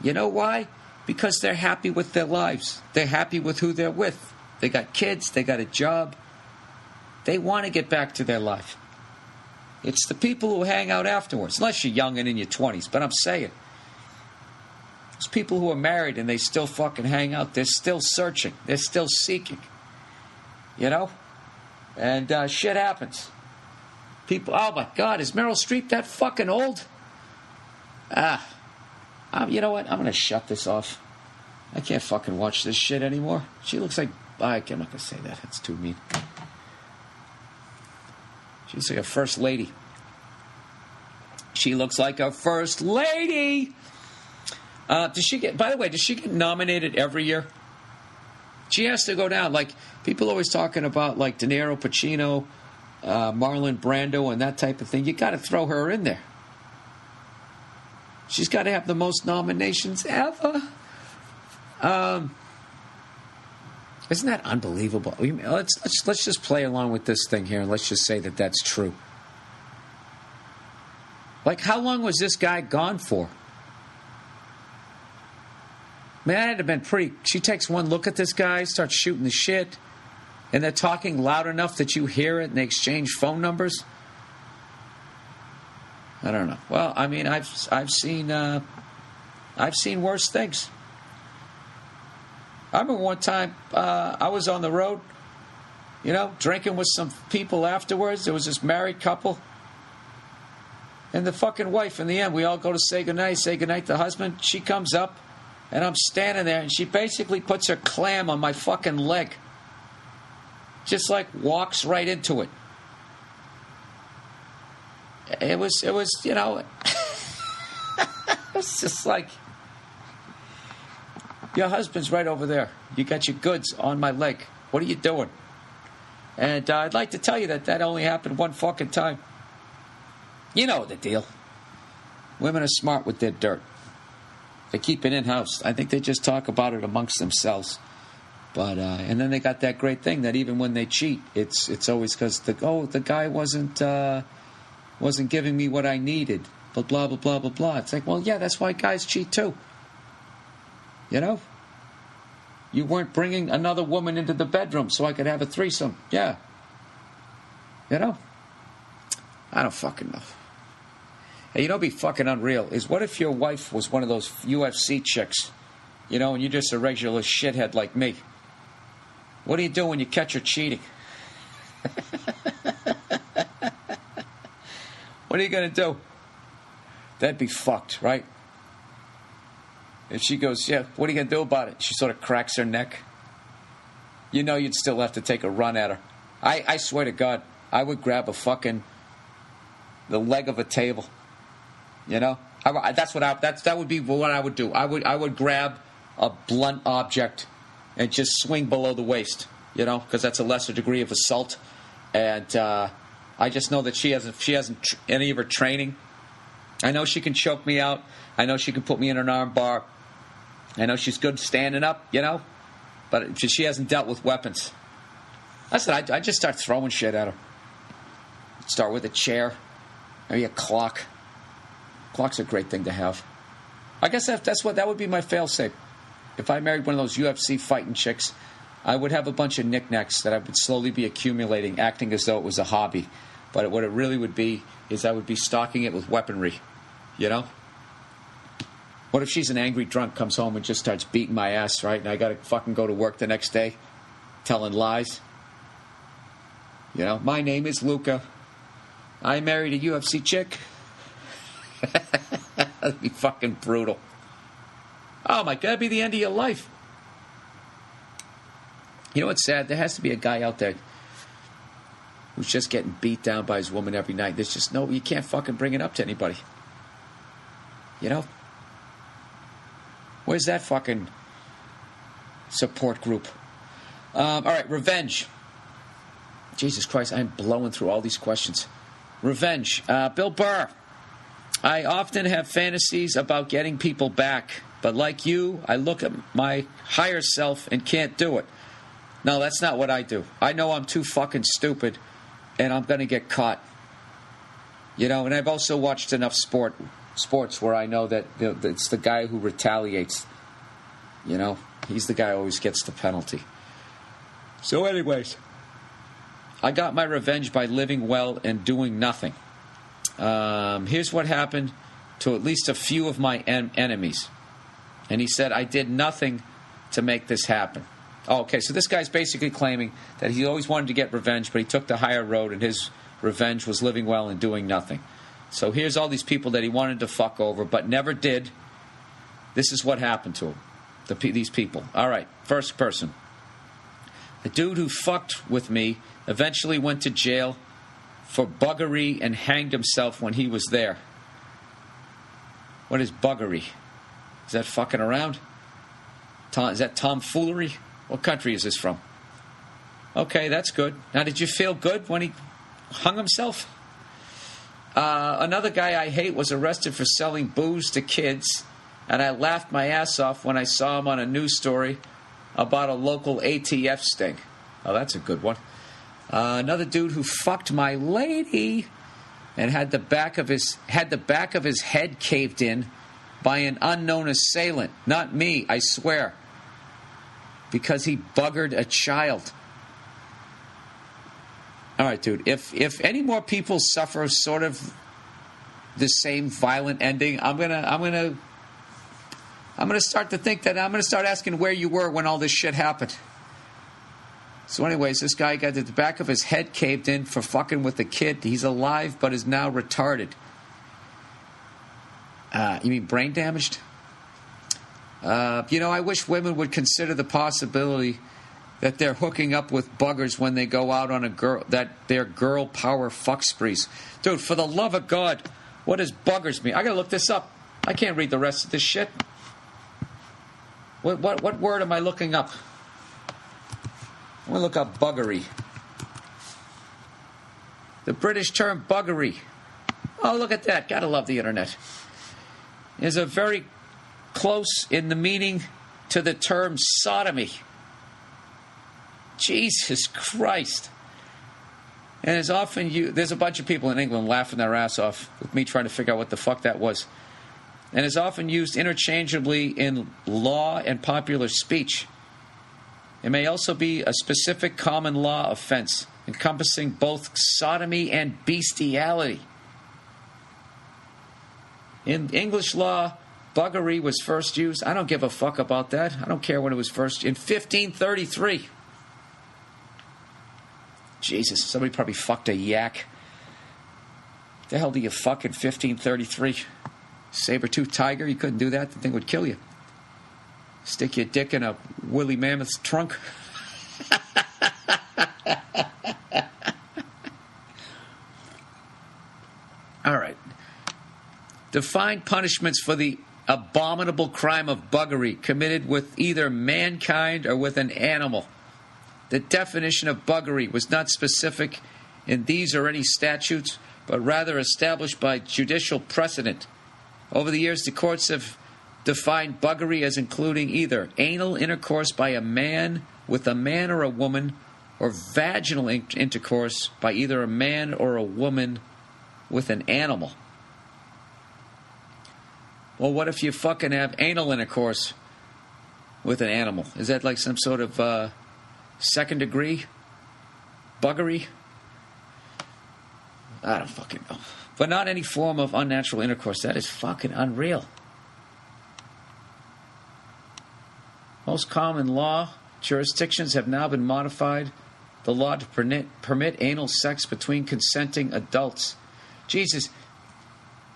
You know why? Because they're happy with their lives. They're happy with who they're with. They got kids. They got a job. They want to get back to their life. It's the people who hang out afterwards, unless you're young and in your 20s. But I'm saying, it's people who are married and they still fucking hang out. They're still searching. They're still seeking. You know? And shit happens. People, oh my God, is Meryl Streep that fucking old? You know what? I'm going to shut this off. I can't fucking watch this shit anymore. She looks like, I'm not going to say that. That's too mean. She looks like a first lady. She looks like a first lady. Does she get nominated every year? She has to go down. Like, people always talking about, like, De Niro, Pacino, Marlon Brando, and that type of thing. You got to throw her in there. She's got to have the most nominations ever. Isn't that unbelievable? Let's just play along with this thing here, and let's just say that that's true. Like, how long was this guy gone for? Man, that had to have been pretty... She takes one look at this guy, starts shooting the shit, and they're talking loud enough that you hear it, and they exchange phone numbers. I don't know. Well, I mean, I've seen worse things. I remember one time I was on the road, you know, drinking with some people afterwards. There was this married couple. And the fucking wife, in the end, we all go to say goodnight to the husband. She comes up, and I'm standing there, and she basically puts her clam on my fucking leg. Just like walks right into it. It was, you know, it's just like, your husband's right over there. You got your goods on my leg. What are you doing? And I'd like to tell you that only happened one fucking time. You know the deal. Women are smart with their dirt. They keep it in-house. I think they just talk about it amongst themselves. But and then they got that great thing that even when they cheat, it's always because the guy wasn't giving me what I needed. But blah blah blah blah blah. It's like, well, yeah, that's why guys cheat too. You know? You weren't bringing another woman into the bedroom so I could have a threesome. Yeah. You know? I don't fucking know. Hey, you know what'd be fucking unreal is what if your wife was one of those UFC chicks, you know, and you're just a regular shithead like me? What do you do when you catch her cheating? What are you going to do? That'd be fucked, right? If she goes, yeah, what are you going to do about it? She sort of cracks her neck. You know you'd still have to take a run at her. I swear to God, I would grab the leg of a table. You know? That would be what I would do. I would grab a blunt object and just swing below the waist, you know, because that's a lesser degree of assault. And I just know that she hasn't any of her training. I know she can choke me out. I know she can put me in an arm bar. I know she's good standing up, you know, but she hasn't dealt with weapons. I said I just start throwing shit at her. Start with a chair, maybe a clock. Clock's a great thing to have. I guess that would be my fail-safe. if I married one of those UFC fighting chicks, I would have a bunch of knickknacks that I would slowly be accumulating, acting as though it was a hobby. But what it really would be is I would be stocking it with weaponry, you know? What if she's an angry drunk, comes home and just starts beating my ass, right? And I got to fucking go to work the next day telling lies? You know, my name is Luca. I married a UFC chick. That'd be fucking brutal. Oh my God, that'd be the end of your life. You know what's sad? There has to be a guy out there who's just getting beat down by his woman every night. There's just no, you can't fucking bring it up to anybody. You know? Where's that fucking support group? All right, revenge. Jesus Christ, I'm blowing through all these questions. Revenge. Bill Burr. I often have fantasies about getting people back, but like you, I look at my higher self and can't do it. No, that's not what I do. I know I'm too fucking stupid, and I'm going to get caught. You know, and I've also watched enough sports where I know that it's the guy who retaliates. You know, he's the guy who always gets the penalty. So anyways, I got my revenge by living well and doing nothing. Here's what happened to at least a few of my enemies. And he said, I did nothing to make this happen. Oh, okay, so this guy's basically claiming that he always wanted to get revenge, but he took the higher road, and his revenge was living well and doing nothing. So here's all these people that he wanted to fuck over, but never did. This is what happened to him, these people. All right, first person. The dude who fucked with me eventually went to jail for buggery and hanged himself when he was there. What is buggery? Is that fucking around? Is that tomfoolery? What country is this from? Okay, that's good. Now, did you feel good when he hung himself? Another guy I hate was arrested for selling booze to kids, and I laughed my ass off when I saw him on a news story about a local ATF sting. Oh, that's a good one. Another dude who fucked my lady and had the back of his head caved in by an unknown assailant. Not me, I swear. Because he buggered a child. All right, dude. If any more people suffer sort of the same violent ending, I'm gonna start to think that I'm gonna start asking where you were when all this shit happened. So, anyways, this guy got the back of his head caved in for fucking with a kid. He's alive, but is now retarded. You mean brain damaged? I wish women would consider the possibility that they're hooking up with buggers when they go out on their girl power fuck sprees. Dude, for the love of God, what does buggers mean? I gotta look this up. I can't read the rest of this shit. What word am I looking up? I'm gonna look up buggery. The British term buggery. Oh, look at that. Gotta love the internet. Is a very close in the meaning to the term sodomy. Jesus Christ. And as often there's a bunch of people in England laughing their ass off with me trying to figure out what the fuck that was. And is often used interchangeably in law and popular speech. It may also be a specific common law offense encompassing both sodomy and bestiality. In English law, buggery was first used. I don't give a fuck about that. I don't care when it was first. In 1533. Jesus, somebody probably fucked a yak. The hell do you fuck in 1533? Saber-toothed tiger? You couldn't do that. The thing would kill you. Stick your dick in a woolly mammoth's trunk. All right. Define punishments for the abominable crime of buggery committed with either mankind or with an animal. The definition of buggery was not specific in these or any statutes, but rather established by judicial precedent. Over the years, the courts have defined buggery as including either anal intercourse by a man with a man or a woman, or vaginal intercourse by either a man or a woman with an animal. Well, what if you fucking have anal intercourse with an animal? Is that like some sort of second degree buggery? I don't fucking know. But not any form of unnatural intercourse. That is fucking unreal. Most common law jurisdictions have now been modified the law to permit anal sex between consenting adults. Jesus,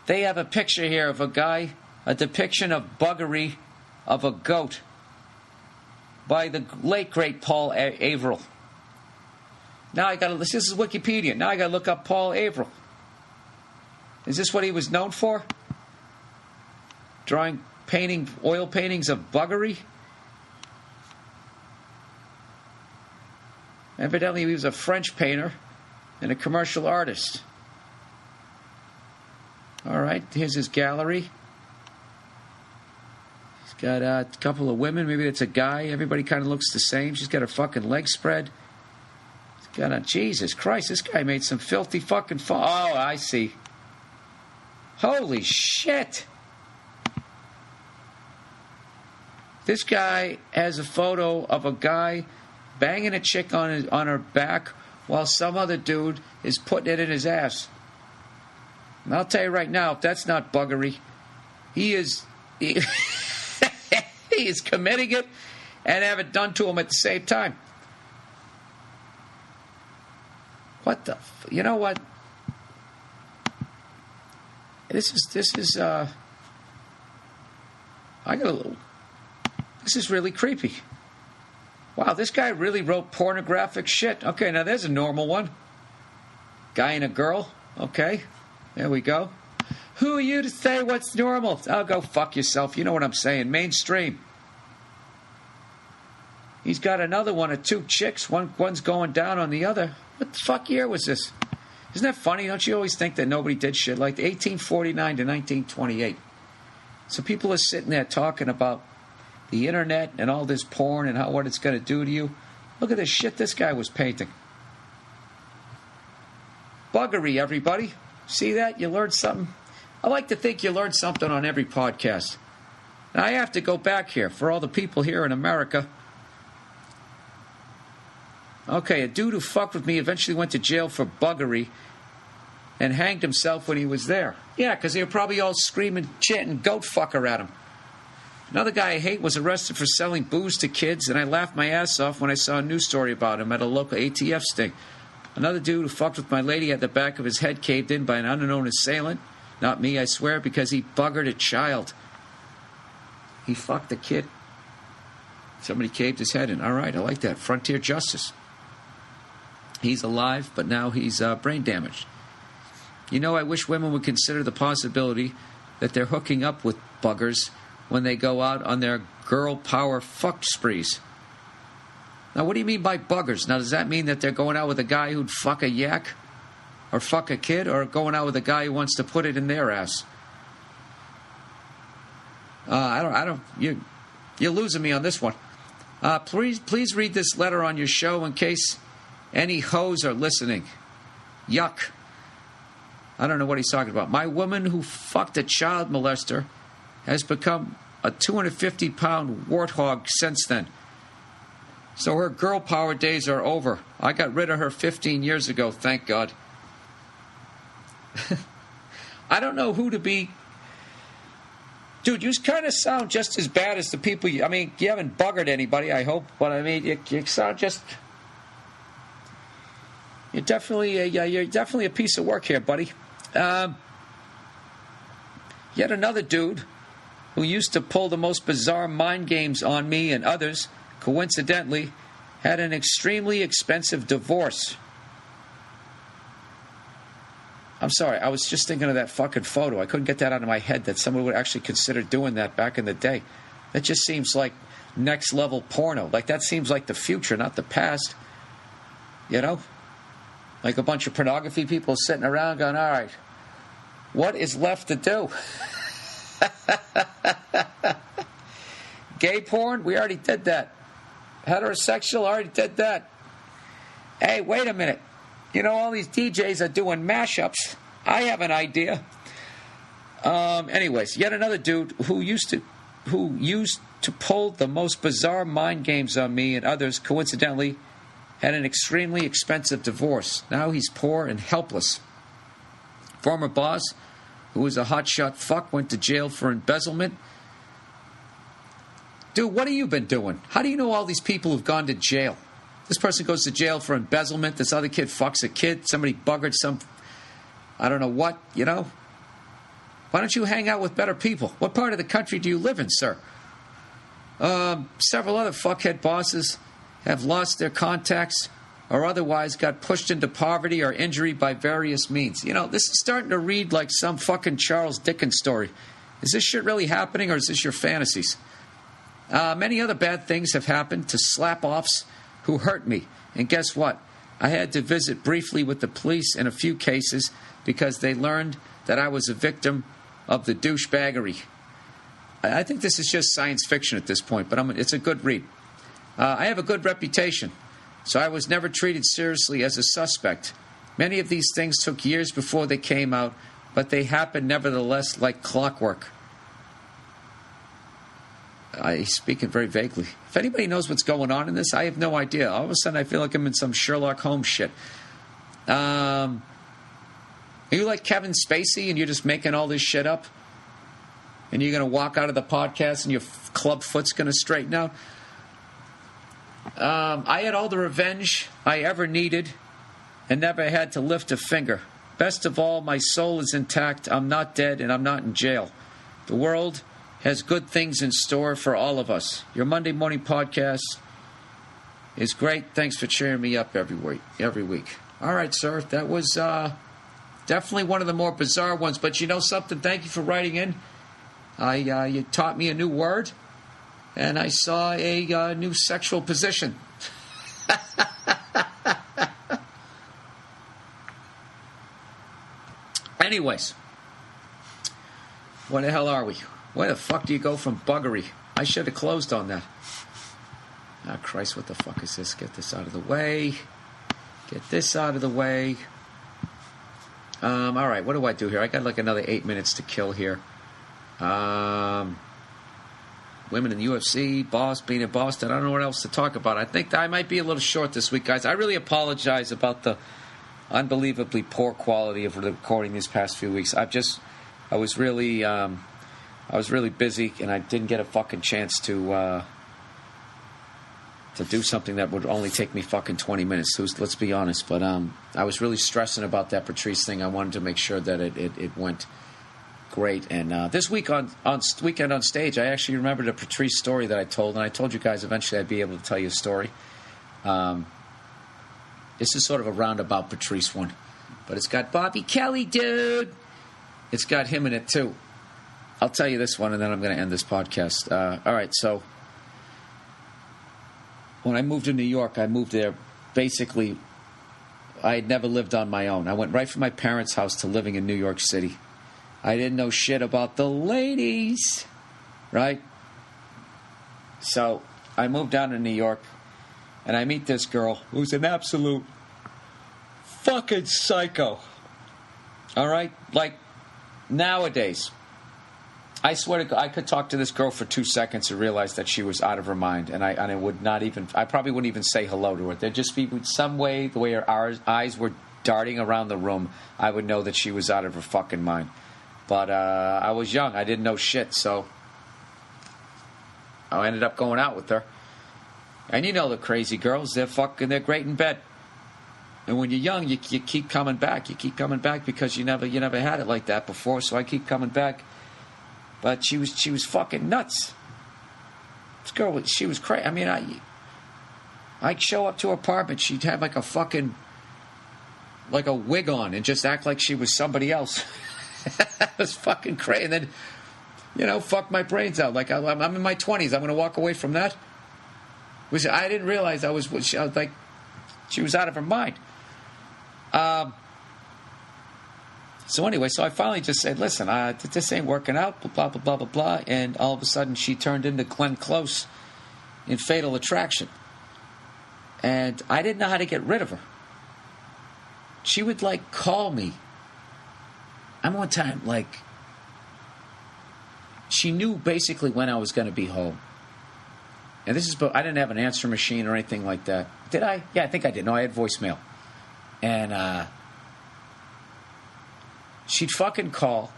they have a picture here of a guy, a depiction of buggery of a goat by the late great Paul Averill. Now this is Wikipedia. Now I gotta look up Paul Averill. Is this what he was known for? Oil paintings of buggery? Evidently, he was a French painter and a commercial artist. All right, here's his gallery. He's got a couple of women. Maybe it's a guy. Everybody kind of looks the same. She's got her fucking legs spread. He's got a... Jesus Christ, this guy made some filthy fucking... Oh, I see. Holy shit. This guy has a photo of a guy banging a chick on her back while some other dude is putting it in his ass. And I'll tell you right now, if that's not buggery, he is committing it and have it done to him at the same time. What the... You know what? This is really creepy. Wow, this guy really wrote pornographic shit. Okay, now there's a normal one. Guy and a girl. Okay, there we go. Who are you to say what's normal? Oh, go fuck yourself. You know what I'm saying. Mainstream. He's got another one of two chicks. One's going down on the other. What the fuck year was this? Isn't that funny? Don't you always think that nobody did shit like 1849 to 1928? So people are sitting there talking about the internet and all this porn and what it's going to do to you. Look at this shit this guy was painting. Buggery, everybody. See that? You learned something? I like to think you learn something on every podcast. Now, I have to go back here for all the people here in America. Okay, a dude who fucked with me eventually went to jail for buggery and hanged himself when he was there. Yeah, because they were probably all screaming, chanting, goat fucker at him. Another guy I hate was arrested for selling booze to kids, and I laughed my ass off when I saw a news story about him at a local ATF sting. Another dude who fucked with my lady had the back of his head caved in by an unknown assailant. Not me, I swear, because he buggered a child. He fucked a kid. Somebody caved his head in. All right, I like that. Frontier justice. He's alive, but now he's brain damaged. You know, I wish women would consider the possibility that they're hooking up with buggers when they go out on their girl power fuck sprees. Now, what do you mean by buggers? Now, does that mean that they're going out with a guy who'd fuck a yak or fuck a kid, or going out with a guy who wants to put it in their ass? You're losing me on this one. Please read this letter on your show in case any hoes are listening. Yuck. I don't know what he's talking about. My woman who fucked a child molester has become a 250-pound warthog since then. So her girl power days are over. I got rid of her 15 years ago, thank God. I don't know who to be. Dude, you kind of sound just as bad as the people you haven't buggered anybody, I hope, but I mean, you sound just... You're definitely a piece of work here, buddy. Yet another dude who used to pull the most bizarre mind games on me and others, coincidentally, had an extremely expensive divorce. I'm sorry, I was just thinking of that fucking photo. I couldn't get that out of my head that someone would actually consider doing that back in the day. That just seems like next level porno. Like, that seems like the future, not the past. You know? Like a bunch of pornography people sitting around going, all right, what is left to do? Gay porn? We already did that. Heterosexual? Already did that. Hey, wait a minute. You know, all these DJs are doing mashups. I have an idea. Anyways, yet another dude who used to pull the most bizarre mind games on me and others, coincidentally, had an extremely expensive divorce. Now he's poor and helpless. Former boss, who was a hotshot fuck, went to jail for embezzlement. Dude, what have you been doing? How do you know all these people who've gone to jail? This person goes to jail for embezzlement. This other kid fucks a kid. Somebody buggered some, I don't know what, you know? Why don't you hang out with better people? What part of the country do you live in, sir? Several other fuckhead bosses have lost their contacts or otherwise got pushed into poverty or injury by various means. You know, this is starting to read like some fucking Charles Dickens story. Is this shit really happening, or is this your fantasies? Many other bad things have happened to slap-offs who hurt me. And guess what? I had to visit briefly with the police in a few cases because they learned that I was a victim of the douchebaggery. I think this is just science fiction at this point, but it's a good read. I have a good reputation, so I was never treated seriously as a suspect. Many of these things took years before they came out, but they happened nevertheless like clockwork. He's speaking very vaguely. If anybody knows what's going on in this, I have no idea. All of a sudden, I feel like I'm in some Sherlock Holmes shit. Are you like Kevin Spacey and you're just making all this shit up? And you're going to walk out of the podcast and your club foot's going to straighten out? I had all the revenge I ever needed and never had to lift a finger. Best of all, my soul is intact. I'm not dead and I'm not in jail. The world has good things in store for all of us. Your Monday morning podcast is great. Thanks for cheering me up every week. All right, sir. That was definitely one of the more bizarre ones. But you know something? Thank you for writing in. You taught me a new word, and I saw a new sexual position. Anyways, where the hell are we? Where the fuck do you go from buggery? I should have closed on that. Ah, Christ, what the fuck is this? Get this out of the way. Get this out of the way. All right, what do I do here? I got like another 8 minutes to kill here. Women in the UFC, boss being in Boston. I don't know what else to talk about. I think I might be a little short this week, guys. I really apologize about the unbelievably poor quality of the recording these past few weeks. I was really busy, and I didn't get a fucking chance to do something that would only take me fucking 20 minutes. Let's be honest. But I was really stressing about that Patrice thing. I wanted to make sure that it went great. And this week on Weekend on Stage, I actually remembered a Patrice story that I told, and I told you guys eventually I'd be able to tell you a story. This is sort of a roundabout Patrice one, but it's got Bobby Kelly, dude. It's got him in it too. I'll tell you this one, and then I'm going to end this podcast. All right, so when I moved to New York, I moved there basically, I had never lived on my own. I went right from my parents' house to living in New York City. I didn't know shit about the ladies, right? So I moved down to New York, and I meet this girl who's an absolute fucking psycho. All right? Like, nowadays, I swear to God, I could talk to this girl for 2 seconds and realize that she was out of her mind, and I would not even, I probably wouldn't even say hello to her. There'd just be some way, the way her eyes were darting around the room, I would know that she was out of her fucking mind. But I was young. I didn't know shit, so I ended up going out with her. And you know the crazy girls, they're great in bed. And when you're young, you keep coming back. You keep coming back because you never had it like that before, so I keep coming back. But she was fucking nuts. This girl, she was crazy. I mean, I'd show up to her apartment, she'd have like a wig on and just act like she was somebody else. That was fucking crazy. And then, fuck my brains out. Like, I'm in my 20s. I'm going to walk away from that. Which I didn't realize I was like, she was out of her mind. So anyway, so I finally just said, listen, this ain't working out, blah, blah, blah, blah, blah. And all of a sudden, she turned into Glenn Close in Fatal Attraction. And I didn't know how to get rid of her. She would, like, call me. One time, like, she knew basically when I was going to be home. And this is, I didn't have an answer machine or anything like that. Did I? Yeah, I think I did. No, I had voicemail. And she'd fucking call,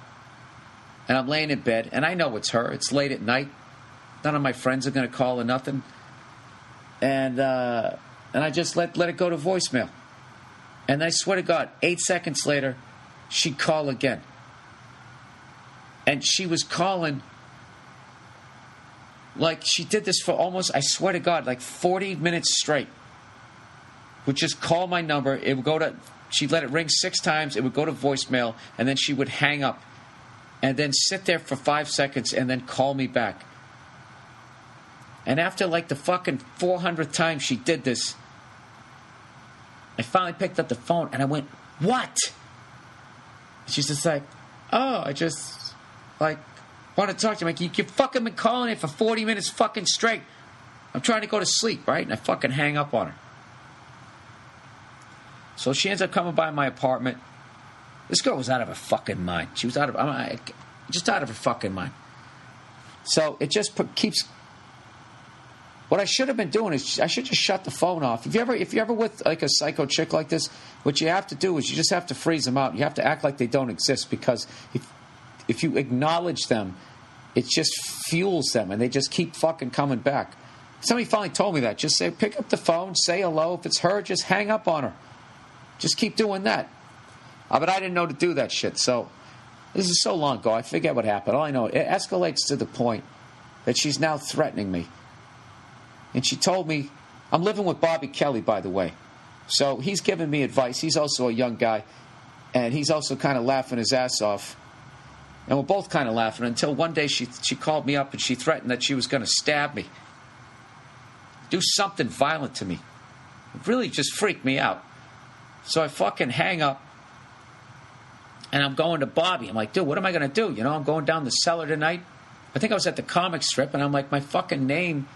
and I'm laying in bed, and I know it's her. It's late at night. None of my friends are going to call or nothing. And I just let it go to voicemail. And I swear to God, 8 seconds later, she'd call again. And she was calling like she did this for almost, I swear to God, like 40 minutes straight. Would just call my number. It would go to, she'd let it ring 6 times. It would go to voicemail. And then she would hang up. And then sit there for 5 seconds and then call me back. And after like the fucking 400th time she did this, I finally picked up the phone and I went, "What?" She's just like, "Oh, I just, like, want to talk to you." I'm like, "You fucking been calling it for 40 minutes fucking straight. I'm trying to go to sleep, right?" And I fucking hang up on her. So she ends up coming by my apartment. This girl was out of her fucking mind. She was just out of her fucking mind. So it just keeps... What I should have been doing is I should just shut the phone off. If you're ever with like a psycho chick like this, what you have to do is you just have to freeze them out. You have to act like they don't exist, because if you acknowledge them, it just fuels them and they just keep fucking coming back. Somebody finally told me that. Just say, pick up the phone, say hello. If it's her, just hang up on her. Just keep doing that. But I didn't know to do that shit. So this is so long ago. I forget what happened. All I know, it escalates to the point that she's now threatening me. And she told me, I'm living with Bobby Kelly, by the way. So he's giving me advice. He's also a young guy. And he's also kind of laughing his ass off. And we're both kind of laughing until one day she called me up and she threatened that she was going to stab me. Do something violent to me. It really just freaked me out. So I fucking hang up. And I'm going to Bobby. I'm like, dude, what am I going to do? You know, I'm going down the cellar tonight. I think I was at the comic strip. And I'm like, my fucking name...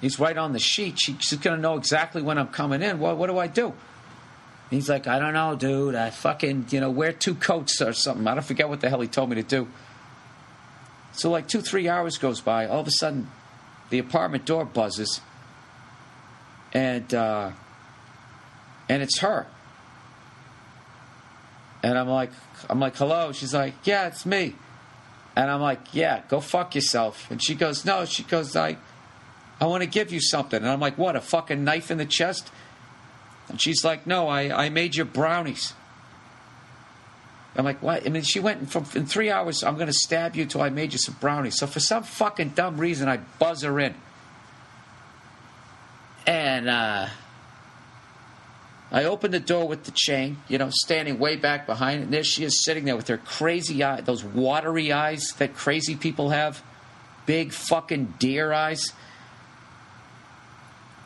He's right on the sheet. She's going to know exactly when I'm coming in. What do I do? And he's like, I don't know, dude. I fucking, wear 2 coats or something. I don't forget what the hell he told me to do. So like 2-3 hours goes by. All of a sudden, the apartment door buzzes. And it's her. And I'm like, hello? She's like, yeah, it's me. And I'm like, yeah, go fuck yourself. And she goes, no. She goes, I want to give you something. And I'm like, what, a fucking knife in the chest? And she's like, no, I made you brownies. I'm like, what? I mean, she went in 3 hours, I'm going to stab you till I made you some brownies. So for some fucking dumb reason, I buzz her in. And I open the door with the chain, standing way back behind it. And there she is sitting there with her crazy eyes, those watery eyes that crazy people have. Big fucking deer eyes.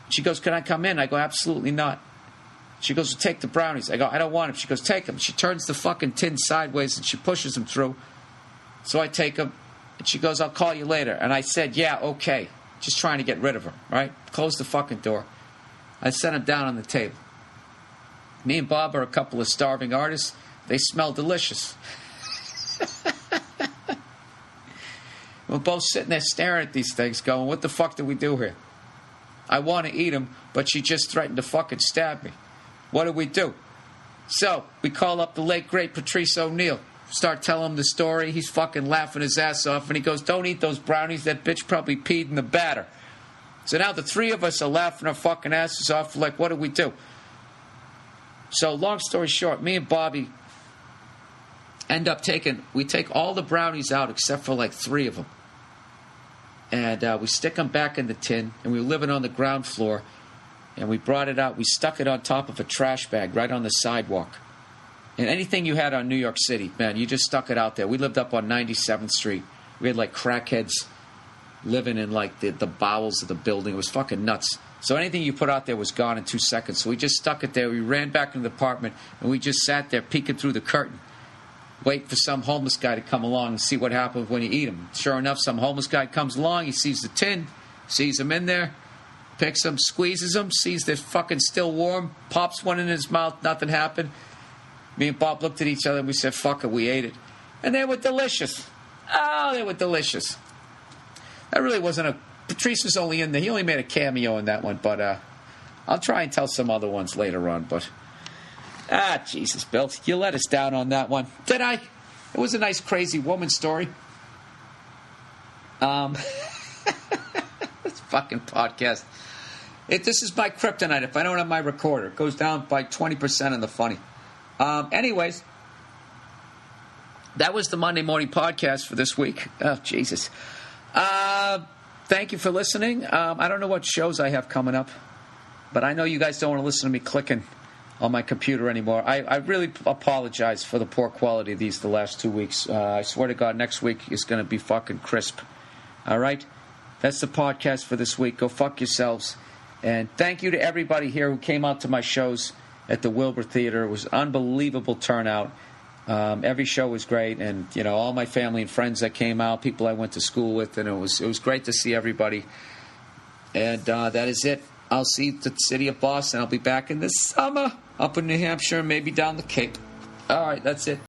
She goes, can I come in? I go, absolutely not. She goes, well, take the brownies. I go, I don't want them. She goes, take them. She turns the fucking tin sideways and she pushes them through. So I take them. And she goes, I'll call you later. And I said, yeah, okay. Just trying to get rid of her, right? Close the fucking door. I set them down on the table. Me and Bob are a couple of starving artists. They smell delicious. We're both sitting there staring at these things going, what the fuck do we do here? I want to eat them, but she just threatened to fucking stab me. What do we do? So, we call up the late, great Patrice O'Neill. Start telling him the story. He's fucking laughing his ass off, and he goes, don't eat those brownies. That bitch probably peed in the batter. So now the 3 of us are laughing our fucking asses off. Like, what do we do? So, long story short, me and Bobby end up we take all the brownies out except for like 3 of them. And we stick them back in the tin, and we were living on the ground floor, and we brought it out. We stuck it on top of a trash bag right on the sidewalk. And anything you had on New York City, man, you just stuck it out there. We lived up on 97th Street. We had like crackheads living in like the bowels of the building. It was fucking nuts. So anything you put out there was gone in 2 seconds. So we just stuck it there. We ran back into the apartment, and we just sat there peeking through the curtain, wait for some homeless guy to come along and see what happens when you eat him. Sure enough, some homeless guy comes along. He sees the tin, sees him in there, picks them, squeezes them, sees they're fucking still warm, pops one in his mouth, nothing happened. Me and Bob looked at each other and we said, fuck it, we ate it. And they were delicious. Oh, they were delicious. That really wasn't Patrice was only in there. He only made a cameo in that one, but I'll try and tell some other ones later on. But Jesus, Bill, you let us down on that one. Did I? It was a nice, crazy woman story. This fucking podcast. This is my kryptonite. If I don't have my recorder, it goes down by 20% on the funny. Anyways, that was the Monday morning podcast for this week. Oh, Jesus. Thank you for listening. I don't know what shows I have coming up, but I know you guys don't want to listen to me clicking on my computer anymore. I really apologize for the poor quality of the last 2 weeks. I swear to God, next week is going to be fucking crisp. All right? That's the podcast for this week. Go fuck yourselves. And thank you to everybody here who came out to my shows at the Wilbur Theater. It was an unbelievable turnout. Every show was great, and all my family and friends that came out, people I went to school with, and it was great to see everybody. And that is it. I'll see you at the city of Boston. I'll be back in the summer up in New Hampshire, maybe down the Cape. All right, that's it.